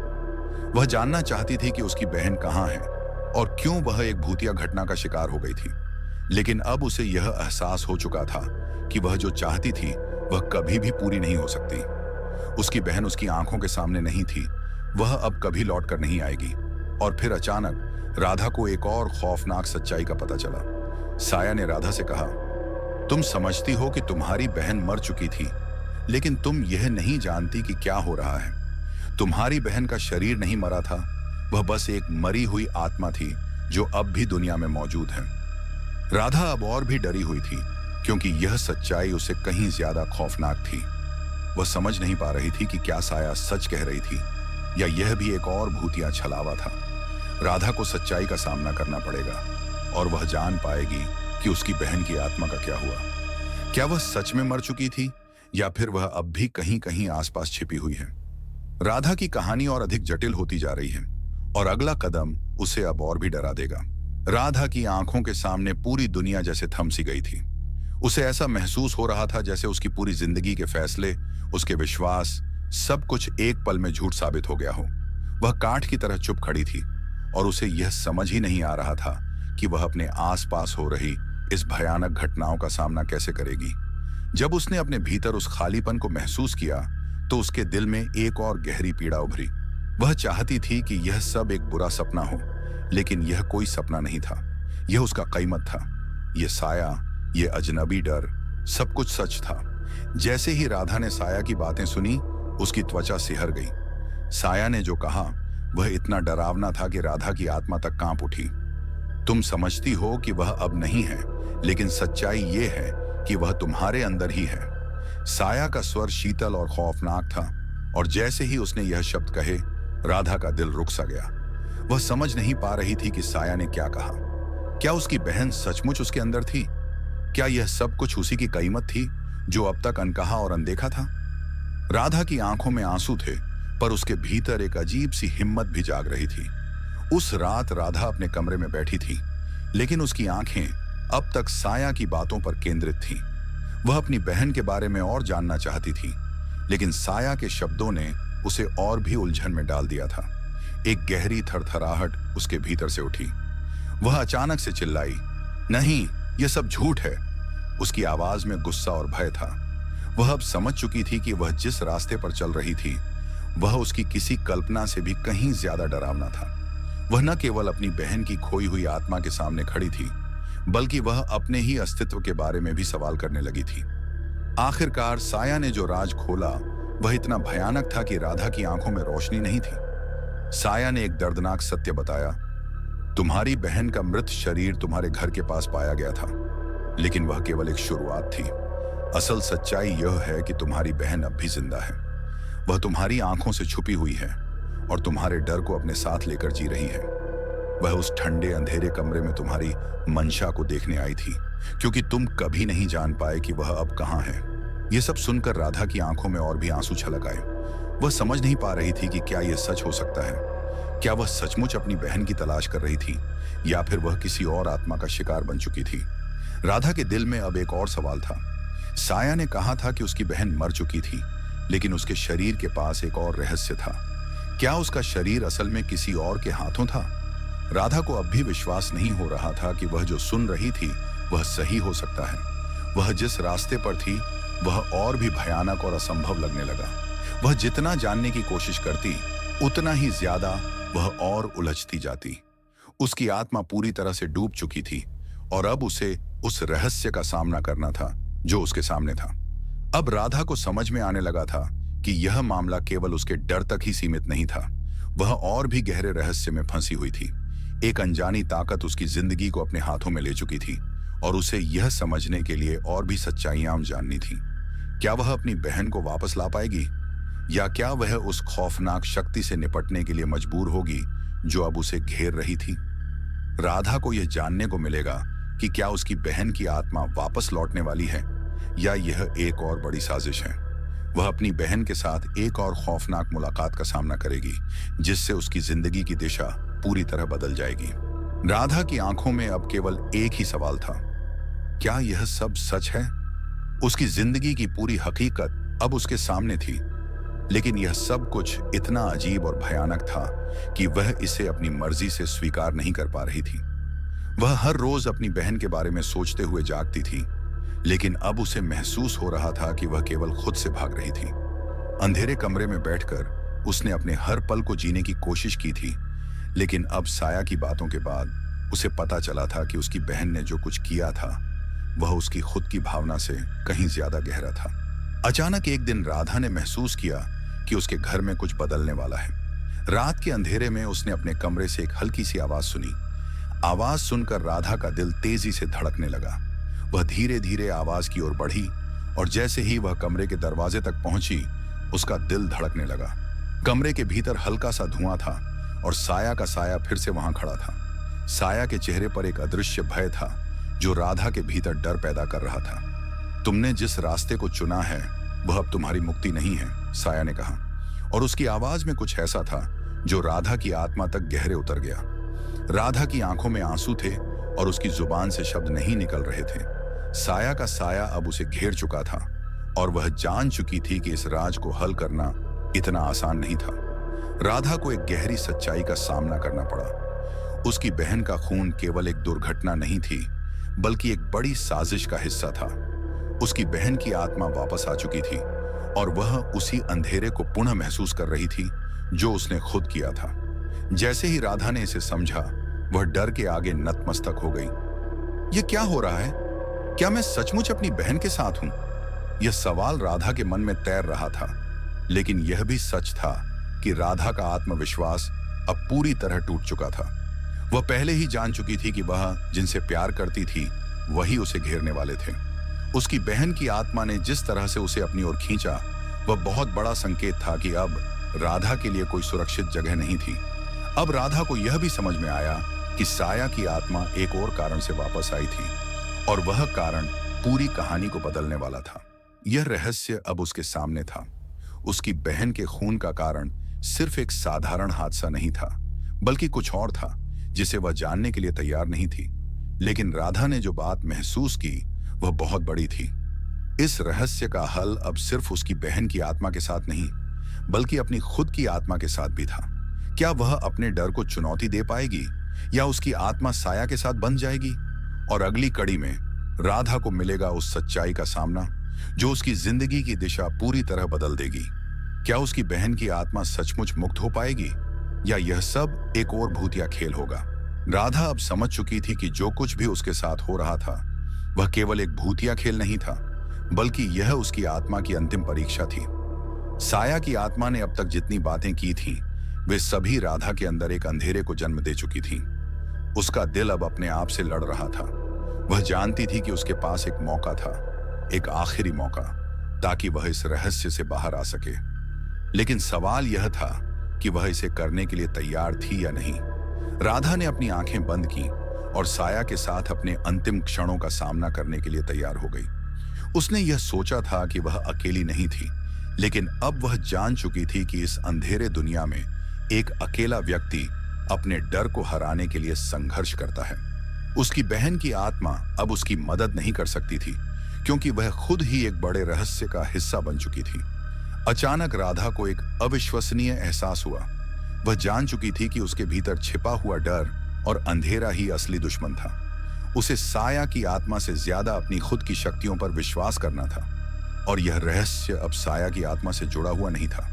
वह जानना चाहती थी कि उसकी बहन कहाँ है और क्यों वह एक भूतिया घटना का शिकार हो गई थी। लेकिन अब उसे यह एहसास हो चुका था कि वह जो चाहती थी वह कभी भी पूरी नहीं हो सकती। उसकी बहन उसकी आंखों के सामने नहीं थी, वह अब कभी लौट कर नहीं आएगी। और फिर अचानक राधा को एक और खौफनाक सच्चाई का पता चला। साया ने राधा से कहा, तुम समझती हो कि तुम्हारी बहन मर चुकी थी, लेकिन तुम यह नहीं जानती कि क्या हो रहा है। तुम्हारी बहन का शरीर नहीं मरा था, वह बस एक मरी हुई आत्मा थी जो अब भी दुनिया में मौजूद है। राधा अब और भी डरी हुई थी क्योंकि यह सच्चाई उसे कहीं ज्यादा खौफनाक थी। वह समझ नहीं पा रही थी कि क्या साया सच कह रही थी या यह भी एक और भूतिया छलावा था। राधा को सच्चाई का सामना करना पड़ेगा और वह जान पाएगी कि उसकी बहन की आत्मा का क्या हुआ। क्या वह सच में मर चुकी थी या फिर वह अब भी कहीं कहीं आसपास छिपी हुई है। राधा की कहानी और अधिक जटिल होती जा रही है और अगला कदम उसे अब और भी डरा देगा। राधा की आंखों के सामने पूरी दुनिया जैसे थम सी गई थी। उसे ऐसा महसूस हो रहा था जैसे उसकी पूरी जिंदगी के फैसले, उसके विश्वास, सब कुछ एक पल में झूठ साबित हो गया हो। वह काठ की तरह चुप खड़ी थी और उसे यह समझ ही नहीं आ रहा था कि वह अपने आसपास हो रही इस भयानक घटनाओं का सामना कैसे करेगी। जब उसने अपने भीतर उस खालीपन को महसूस किया तो उसके दिल में एक और गहरी पीड़ा उभरी। वह चाहती थी कि यह सब एक बुरा सपना हो, लेकिन यह कोई सपना नहीं था, यह उसका क़यामत था। यह साया, यह अजनबी डर, सब कुछ सच था। जैसे ही राधा ने साया की बातें सुनी, उसकी त्वचा सिहर गई। साया ने जो कहा वह इतना डरावना था कि राधा की आत्मा तक कांप उठी। तुम समझती हो कि वह अब नहीं है, लेकिन सच्चाई ये है कि वह तुम्हारे अंदर ही है। साया का स्वर शीतल और खौफनाक था और जैसे ही उसने यह शब्द कहे, राधा का दिल रुक सा गया। वह समझ नहीं पा रही थी कि साया ने क्या कहा। क्या उसकी बहन सचमुच उसके अंदर थी? क्या यह सब कुछ उसी की क़यामत थी जो अब तक अनकहा और अनदेखा था? राधा की आंखों में आंसू थे, पर उसके भीतर एक अजीब सी हिम्मत भी जाग रही थी। उस रात राधा अपने कमरे में बैठी थी, लेकिन उसकी आंखें अब तक साया की बातों पर केंद्रित थीं। वह अपनी बहन के बारे में और जानना चाहती थी, लेकिन साया के शब्दों ने उसे और भी उलझन में डाल दिया था। एक गहरी थरथराहट उसके भीतर से उठी। वह अचानक से चिल्लाई, नहीं, यह सब झूठ है। उसकी आवाज में गुस्सा और भय था। वह अब समझ चुकी थी कि वह जिस रास्ते पर चल रही थी वह उसकी किसी कल्पना से भी कहीं ज्यादा डरावना था। वह न केवल अपनी बहन की खोई हुई आत्मा के सामने खड़ी थी, बल्कि वह अपने ही अस्तित्व के बारे में भी सवाल करने लगी थी। आखिरकार साया ने जो राज खोला वह इतना भयानक था कि राधा की आंखों में रोशनी नहीं थी। साया ने एक दर्दनाक सत्य बताया, तुम्हारी बहन का मृत शरीर तुम्हारे घर के पास पाया गया था, लेकिन वह केवल एक शुरुआत थी। असल सच्चाई यह है कि तुम्हारी बहन अब भी जिंदा है। वह तुम्हारी आंखों से छुपी हुई है और तुम्हारे डर को अपने साथ लेकर जी रही है। वह उस ठंडे अंधेरे कमरे में तुम्हारी मंशा को देखने आई थी, क्योंकि तुम कभी नहीं जान पाए कि वह अब कहाँ है। यह सब सुनकर राधा की आंखों में और भी आंसू छलक आए। वह समझ नहीं पा रही थी कि क्या यह सच हो सकता है। क्या वह सचमुच अपनी बहन की तलाश कर रही थी या फिर वह किसी और आत्मा का शिकार बन चुकी थी। राधा के दिल में अब एक और सवाल था। साया ने कहा था कि उसकी बहन मर चुकी थी, लेकिन उसके शरीर के पास एक और रहस्य था। क्या उसका शरीर असल में किसी और के हाथों था? राधा को अब भी विश्वास नहीं हो रहा था कि वह जो सुन रही थी वह सही हो सकता है। वह जिस रास्ते पर थी वह और भी भयानक और असंभव लगने लगा। वह जितना जानने की कोशिश करती उतना ही ज्यादा वह और उलझती जाती। उसकी आत्मा पूरी तरह से डूब चुकी थी और अब उसे उस रहस्य का सामना करना था जो उसके सामने था। अब राधा को समझ में आने लगा था कि यह मामला केवल उसके डर तक ही सीमित नहीं था। वह और भी गहरे रहस्य में फंसी हुई थी। एक अनजानी ताकत उसकी जिंदगी को अपने हाथों में ले चुकी थी और उसे यह समझने के लिए और भी सच्चाइयां जाननी थी। क्या वह अपनी बहन को वापस ला पाएगी या क्या वह उस खौफनाक शक्ति से निपटने के लिए मजबूर होगी जो अब उसे घेर रही थी। राधा को यह जानने को मिलेगा कि क्या उसकी बहन की आत्मा वापस लौटने वाली है या यह एक और बड़ी साजिश है। वह अपनी बहन के साथ एक और खौफनाक मुलाकात का सामना करेगी, जिससे उसकी जिंदगी की दिशा पूरी तरह बदल जाएगी। राधा की आंखों में अब केवल एक ही सवाल था, क्या यह सब सच है? उसकी जिंदगी की पूरी हकीकत अब उसके सामने थी, लेकिन यह सब कुछ इतना अजीब और भयानक था कि वह इसे अपनी मर्जी से स्वीकार नहीं कर पा रही थी। वह हर रोज अपनी बहन के बारे में सोचते हुए जागती थी, लेकिन अब उसे महसूस हो रहा था कि वह केवल खुद से भाग रही थी। अंधेरे कमरे में बैठकर उसने अपने हर पल को जीने की कोशिश की थी, लेकिन अब साया की बातों के बाद उसे पता चला था कि उसकी बहन ने जो कुछ किया था वह उसकी खुद की भावना से कहीं ज्यादा गहरा था। अचानक एक दिन राधा ने महसूस किया कि उसके घर में कुछ बदलने वाला है। रात के अंधेरे में उसने अपने कमरे से एक हल्की सी आवाज सुनी। आवाज सुनकर राधा का दिल तेजी से धड़कने लगा। वह धीरे धीरे आवाज की ओर बढ़ी और जैसे ही वह कमरे के दरवाजे तक पहुंची, उसका दिल धड़कने लगा। कमरे के भीतर हल्का सा धुआं था और साया का साया फिर से वहां खड़ा था। साया के चेहरे पर एक अदृश्य भय था जो राधा के भीतर डर पैदा कर रहा था। तुमने जिस रास्ते को चुना है वह अब तुम्हारी मुक्ति नहीं है, साया ने कहा, और उसकी आवाज में कुछ ऐसा था जो राधा की आत्मा तक गहरे उतर गया। राधा की आंखों में आंसू थे और उसकी जुबान से शब्द नहीं निकल रहे थे। साया का साया अब उसे घेर चुका था और वह जान चुकी थी कि इस राज को हल करना इतना आसान नहीं था। राधा को एक गहरी सच्चाई का सामना करना पड़ा। उसकी बहन का खून केवल एक दुर्घटना नहीं थी, बल्कि एक बड़ी साजिश का हिस्सा था। उसकी बहन की आत्मा वापस आ चुकी थी और वह उसी अंधेरे को पुनः महसूस कर रही थी जो उसने खुद किया था। जैसे ही राधा ने इसे समझा, वह डर के आगे नतमस्तक हो गई। यह क्या हो रहा है? क्या मैं सचमुच अपनी बहन के साथ हूं? यह सवाल राधा के मन में तैर रहा था, लेकिन यह भी सच था कि राधा का आत्मविश्वास अब पूरी तरह टूट चुका था। वह पहले ही जान चुकी थी कि वह जिनसे प्यार करती थी वही उसे घेरने वाले थे। उसकी बहन की आत्मा ने जिस तरह से उसे अपनी ओर खींचा, वह बहुत बड़ा संकेत था कि अब राधा के लिए कोई सुरक्षित जगह नहीं थी। अब राधा को यह भी समझ में आया कि साया की आत्मा एक और कारण से वापस आई थी और वह कारण पूरी कहानी को बदलने वाला था। यह रहस्य अब उसके सामने था। उसकी बहन के खून का कारण सिर्फ एक साधारण हादसा नहीं था, बल्कि कुछ और था जिसे वह जानने के लिए तैयार नहीं थी। लेकिन राधा ने जो बात महसूस की वह बहुत बड़ी थी। इस रहस्य का हल अब सिर्फ उसकी बहन की आत्मा के साथ नहीं, बल्कि अपनी खुद की आत्मा के साथ भी था। क्या वह अपने डर को चुनौती दे पाएगी या उसकी आत्मा साया के साथ बंध जाएगी? और अगली कड़ी में राधा को मिलेगा उस सच्चाई का सामना जो उसकी जिंदगी की दिशा पूरी तरह बदल देगी। क्या उसकी बहन की आत्मा सचमुच मुक्त हो पाएगी या यह सब एक और भूतिया खेल होगा? राधा अब समझ चुकी थी कि जो कुछ भी उसके साथ हो रहा था वह केवल एक भूतिया खेल नहीं था, बल्कि यह उसकी आत्मा की अंतिम परीक्षा थी। साया की आत्मा ने अब तक जितनी बातें की थीं, वे सभी राधा के अंदर एक अंधेरे को जन्म दे चुकी थीं। उसका दिल अब अपने आप से लड़ रहा था। वह जानती थी कि उसके पास एक मौका था, एक आखिरी मौका, ताकि वह इस रहस्य से बाहर आ सके। लेकिन सवाल यह था कि वह इसे करने के लिए तैयार थी या नहीं। राधा ने अपनी आंखें बंद की और साया के साथ अपने अंतिम क्षणों का सामना करने के लिए तैयार हो गई। उसने यह सोचा था कि वह अकेली नहीं थी, लेकिन अब वह जान चुकी थी कि इस अंधेरे दुनिया में एक अकेला व्यक्ति अपने डर को हराने के लिए संघर्ष करता है। उसकी बहन की आत्मा अब उसकी मदद नहीं कर सकती थी, क्योंकि वह खुद ही एक बड़े रहस्य का हिस्सा बन चुकी थी। अचानक राधा को एक अविश्वसनीय एहसास हुआ। वह जान चुकी थी कि उसके भीतर छिपा हुआ डर और अंधेरा ही असली दुश्मन था। उसे साया की आत्मा से ज्यादा अपनी खुद की शक्तियों पर विश्वास करना था, और यह रहस्य अब साया की आत्मा से जुड़ा हुआ नहीं था।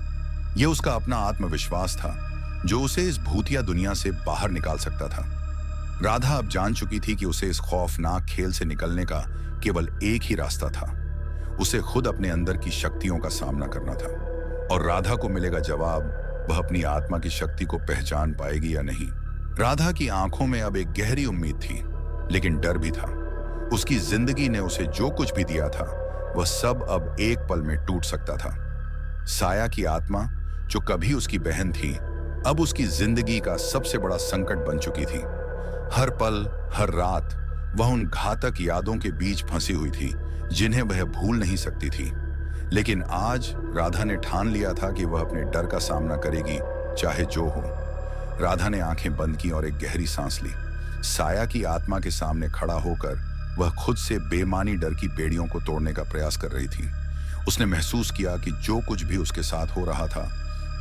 यह उसका अपना आत्मविश्वास था जो उसे इस भूतिया दुनिया से बाहर निकाल सकता था। राधा अब जान चुकी थी कि उसे इस खौफनाक खेल से निकलने का केवल एक ही रास्ता था। उसे खुद अपने अंदर की शक्तियों का सामना करना था, और राधा को मिलेगा जवाब वह अपनी आत्मा की शक्ति को पहचान पाएगी या नहीं। राधा की आंखों में अब एक गहरी उम्मीद थी, लेकिन डर भी था। उसकी जिंदगी ने उसे जो कुछ भी दिया था वह सब अब एक पल में टूट सकता था। साया की आत्मा, जो कभी उसकी बहन थी, अब उसकी जिंदगी का सबसे बड़ा संकट बन चुकी थी। हर पल, हर रात वह उन घातक यादों के बीच फंसी हुई थी जिन्हें वह भूल नहीं सकती थी। लेकिन आज राधा ने ठान लिया था कि वह अपने डर का सामना करेगी, चाहे जो हो। राधा ने आंखें बंद की और एक गहरी सांस ली। साया की आत्मा के सामने खड़ा होकर वह खुद से बेमानी डर की बेड़ियों को तोड़ने का प्रयास कर रही थी। उसने महसूस किया कि जो कुछ भी उसके साथ हो रहा था,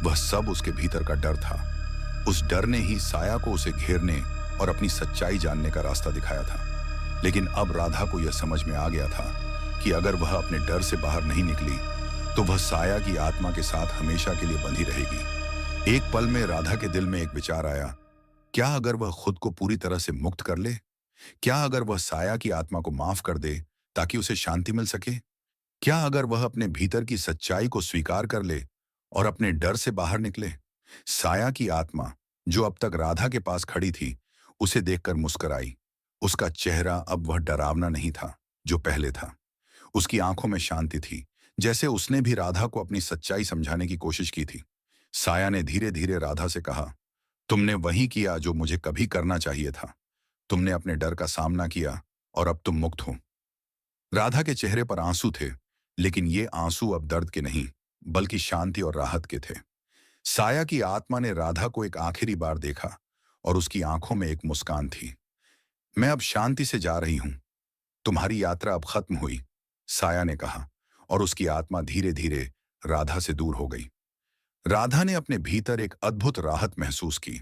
वह सब उसके भीतर का डर था। उस डर ने ही साया को उसे घेरने और अपनी सच्चाई जानने का रास्ता दिखाया था। लेकिन अब राधा को यह समझ में आ गया था कि अगर वह अपने डर से बाहर नहीं निकली, तो वह साया की आत्मा के साथ हमेशा के लिए बंधी रहेगी। एक पल में राधा के दिल में एक विचार आया, क्या अगर वह खुद को पूरी तरह से मुक्त कर ले? क्या अगर वह साया की आत्मा को माफ कर दे ताकि उसे शांति मिल सके? क्या अगर वह अपने भीतर की सच्चाई को स्वीकार कर ले और अपने डर से बाहर निकले? साया की आत्मा, जो अब तक राधा के पास खड़ी थी, उसे देखकर मुस्कुराई। उसका चेहरा अब वह डरावना नहीं था जो पहले था। उसकी आंखों में शांति थी, जैसे उसने भी राधा को अपनी सच्चाई समझाने की कोशिश की थी। साया ने धीरे धीरे राधा से कहा, तुमने वही किया जो मुझे कभी करना चाहिए था। तुमने अपने डर का सामना किया और अब तुम मुक्त हो। राधा के चेहरे पर आंसू थे, लेकिन ये आंसू अब दर्द के नहीं, बल्कि शांति और राहत के थे। साया की आत्मा ने राधा को एक आखिरी बार देखा और उसकी आंखों में एक मुस्कान थी। मैं अब शांति से जा रही हूं। तुम्हारी यात्रा अब खत्म हुई, साया ने कहा, और उसकी आत्मा धीरे धीरे राधा से दूर हो गई। राधा ने अपने भीतर एक अद्भुत राहत महसूस की।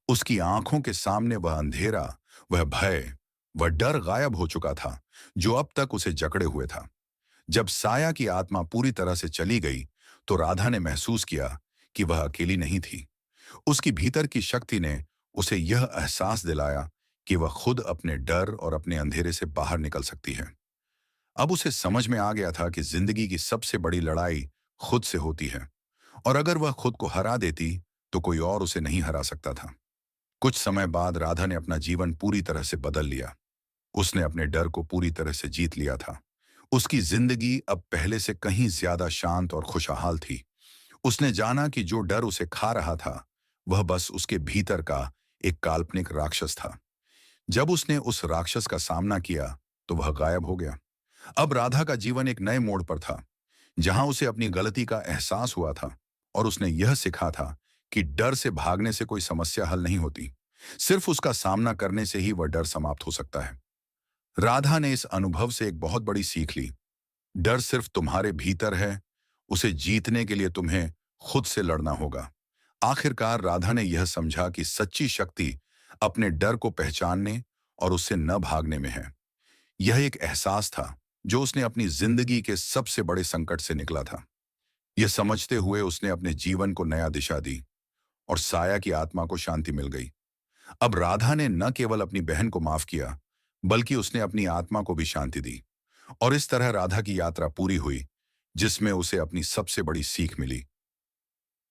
उसकी आंखों के सामने वह अंधेरा, वह भय, वह डर गायब हो चुका था जो अब तक उसे जकड़े हुए था। जब साया की आत्मा पूरी तरह से चली गई, तो राधा ने महसूस किया कि वह अकेली नहीं थी। उसकी भीतर की शक्ति ने उसे यह एहसास दिलाया कि वह खुद अपने डर और अपने अंधेरे से बाहर निकल सकती है। अब उसे समझ में आ गया था कि जिंदगी की सबसे बड़ी लड़ाई खुद से होती है, और अगर वह खुद को हरा देती, तो कोई और उसे नहीं हरा सकता था। कुछ समय बाद राधा ने अपना जीवन पूरी तरह से बदल लिया। उसने अपने डर को पूरी तरह से जीत लिया था। उसकी जिंदगी अब पहले से कहीं ज्यादा शांत और खुशहाल थी। उसने जाना कि जो डर उसे खा रहा था, वह बस उसके भीतर का एक काल्पनिक राक्षस था। जब उसने उस राक्षस का सामना किया, तो वह गायब हो गया। अब राधा का जीवन एक नए मोड़ पर था, जहां उसे अपनी गलती का एहसास हुआ था और उसने यह सीखा था कि डर से भागने से कोई समस्या हल नहीं होती। सिर्फ उसका सामना करने से ही वह डर समाप्त हो सकता है। राधा ने इस अनुभव से एक बहुत बड़ी सीख ली। डर सिर्फ तुम्हारे भीतर है, उसे जीतने के लिए तुम्हें खुद से लड़ना होगा। आखिरकार राधा ने यह समझा कि सच्ची शक्ति अपने डर को पहचानने और उससे न भागने में है। यह एक एहसास था जो उसने अपनी जिंदगी के सबसे बड़े संकट से निकला था। यह समझते हुए उसने अपने जीवन को नया दिशा दी और साया की आत्मा को शांति मिल गई। अब राधा ने न केवल अपनी बहन को माफ किया, बल्कि उसने अपनी आत्मा को भी शांति दी। और इस तरह राधा की यात्रा पूरी हुई, जिसमें उसे अपनी सबसे बड़ी सीख मिली।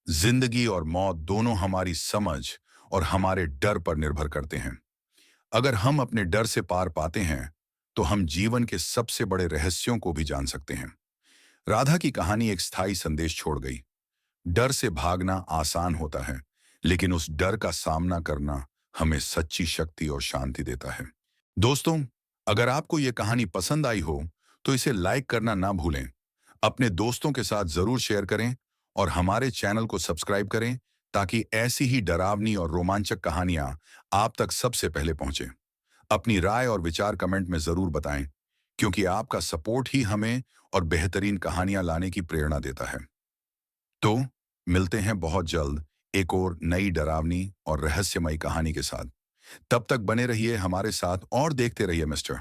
जिंदगी और मौत दोनों हमारी समझ और हमारे डर पर निर्भर करते हैं। अगर हम अपने डर से पार पाते हैं, तो हम जीवन के सबसे बड़े रहस्यों को भी जान सकते हैं। राधा की कहानी एक स्थायी संदेश छोड़ गई। डर से भागना आसान होता है, लेकिन उस डर का सामना करना हमें सच्ची शक्ति और शांति देता है। दोस्तों, अगर आपको यह कहानी पसंद आई हो, तो इसे लाइक करना ना भूलें। अपने दोस्तों के साथ जरूर शेयर करें और हमारे चैनल को सब्सक्राइब करें, ताकि ऐसी ही डरावनी और रोमांचक कहानियां आप तक सबसे पहले पहुंचें। अपनी राय और विचार कमेंट में जरूर बताएं, क्योंकि आपका सपोर्ट ही हमें और बेहतरीन कहानियां लाने की प्रेरणा देता है। तो मिलते हैं बहुत जल्द एक और नई डरावनी और रहस्यमयी कहानी के साथ। तब तक बने रहिए हमारे साथ और देखते रहिए mister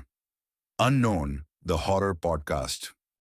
unknown the horror podcast.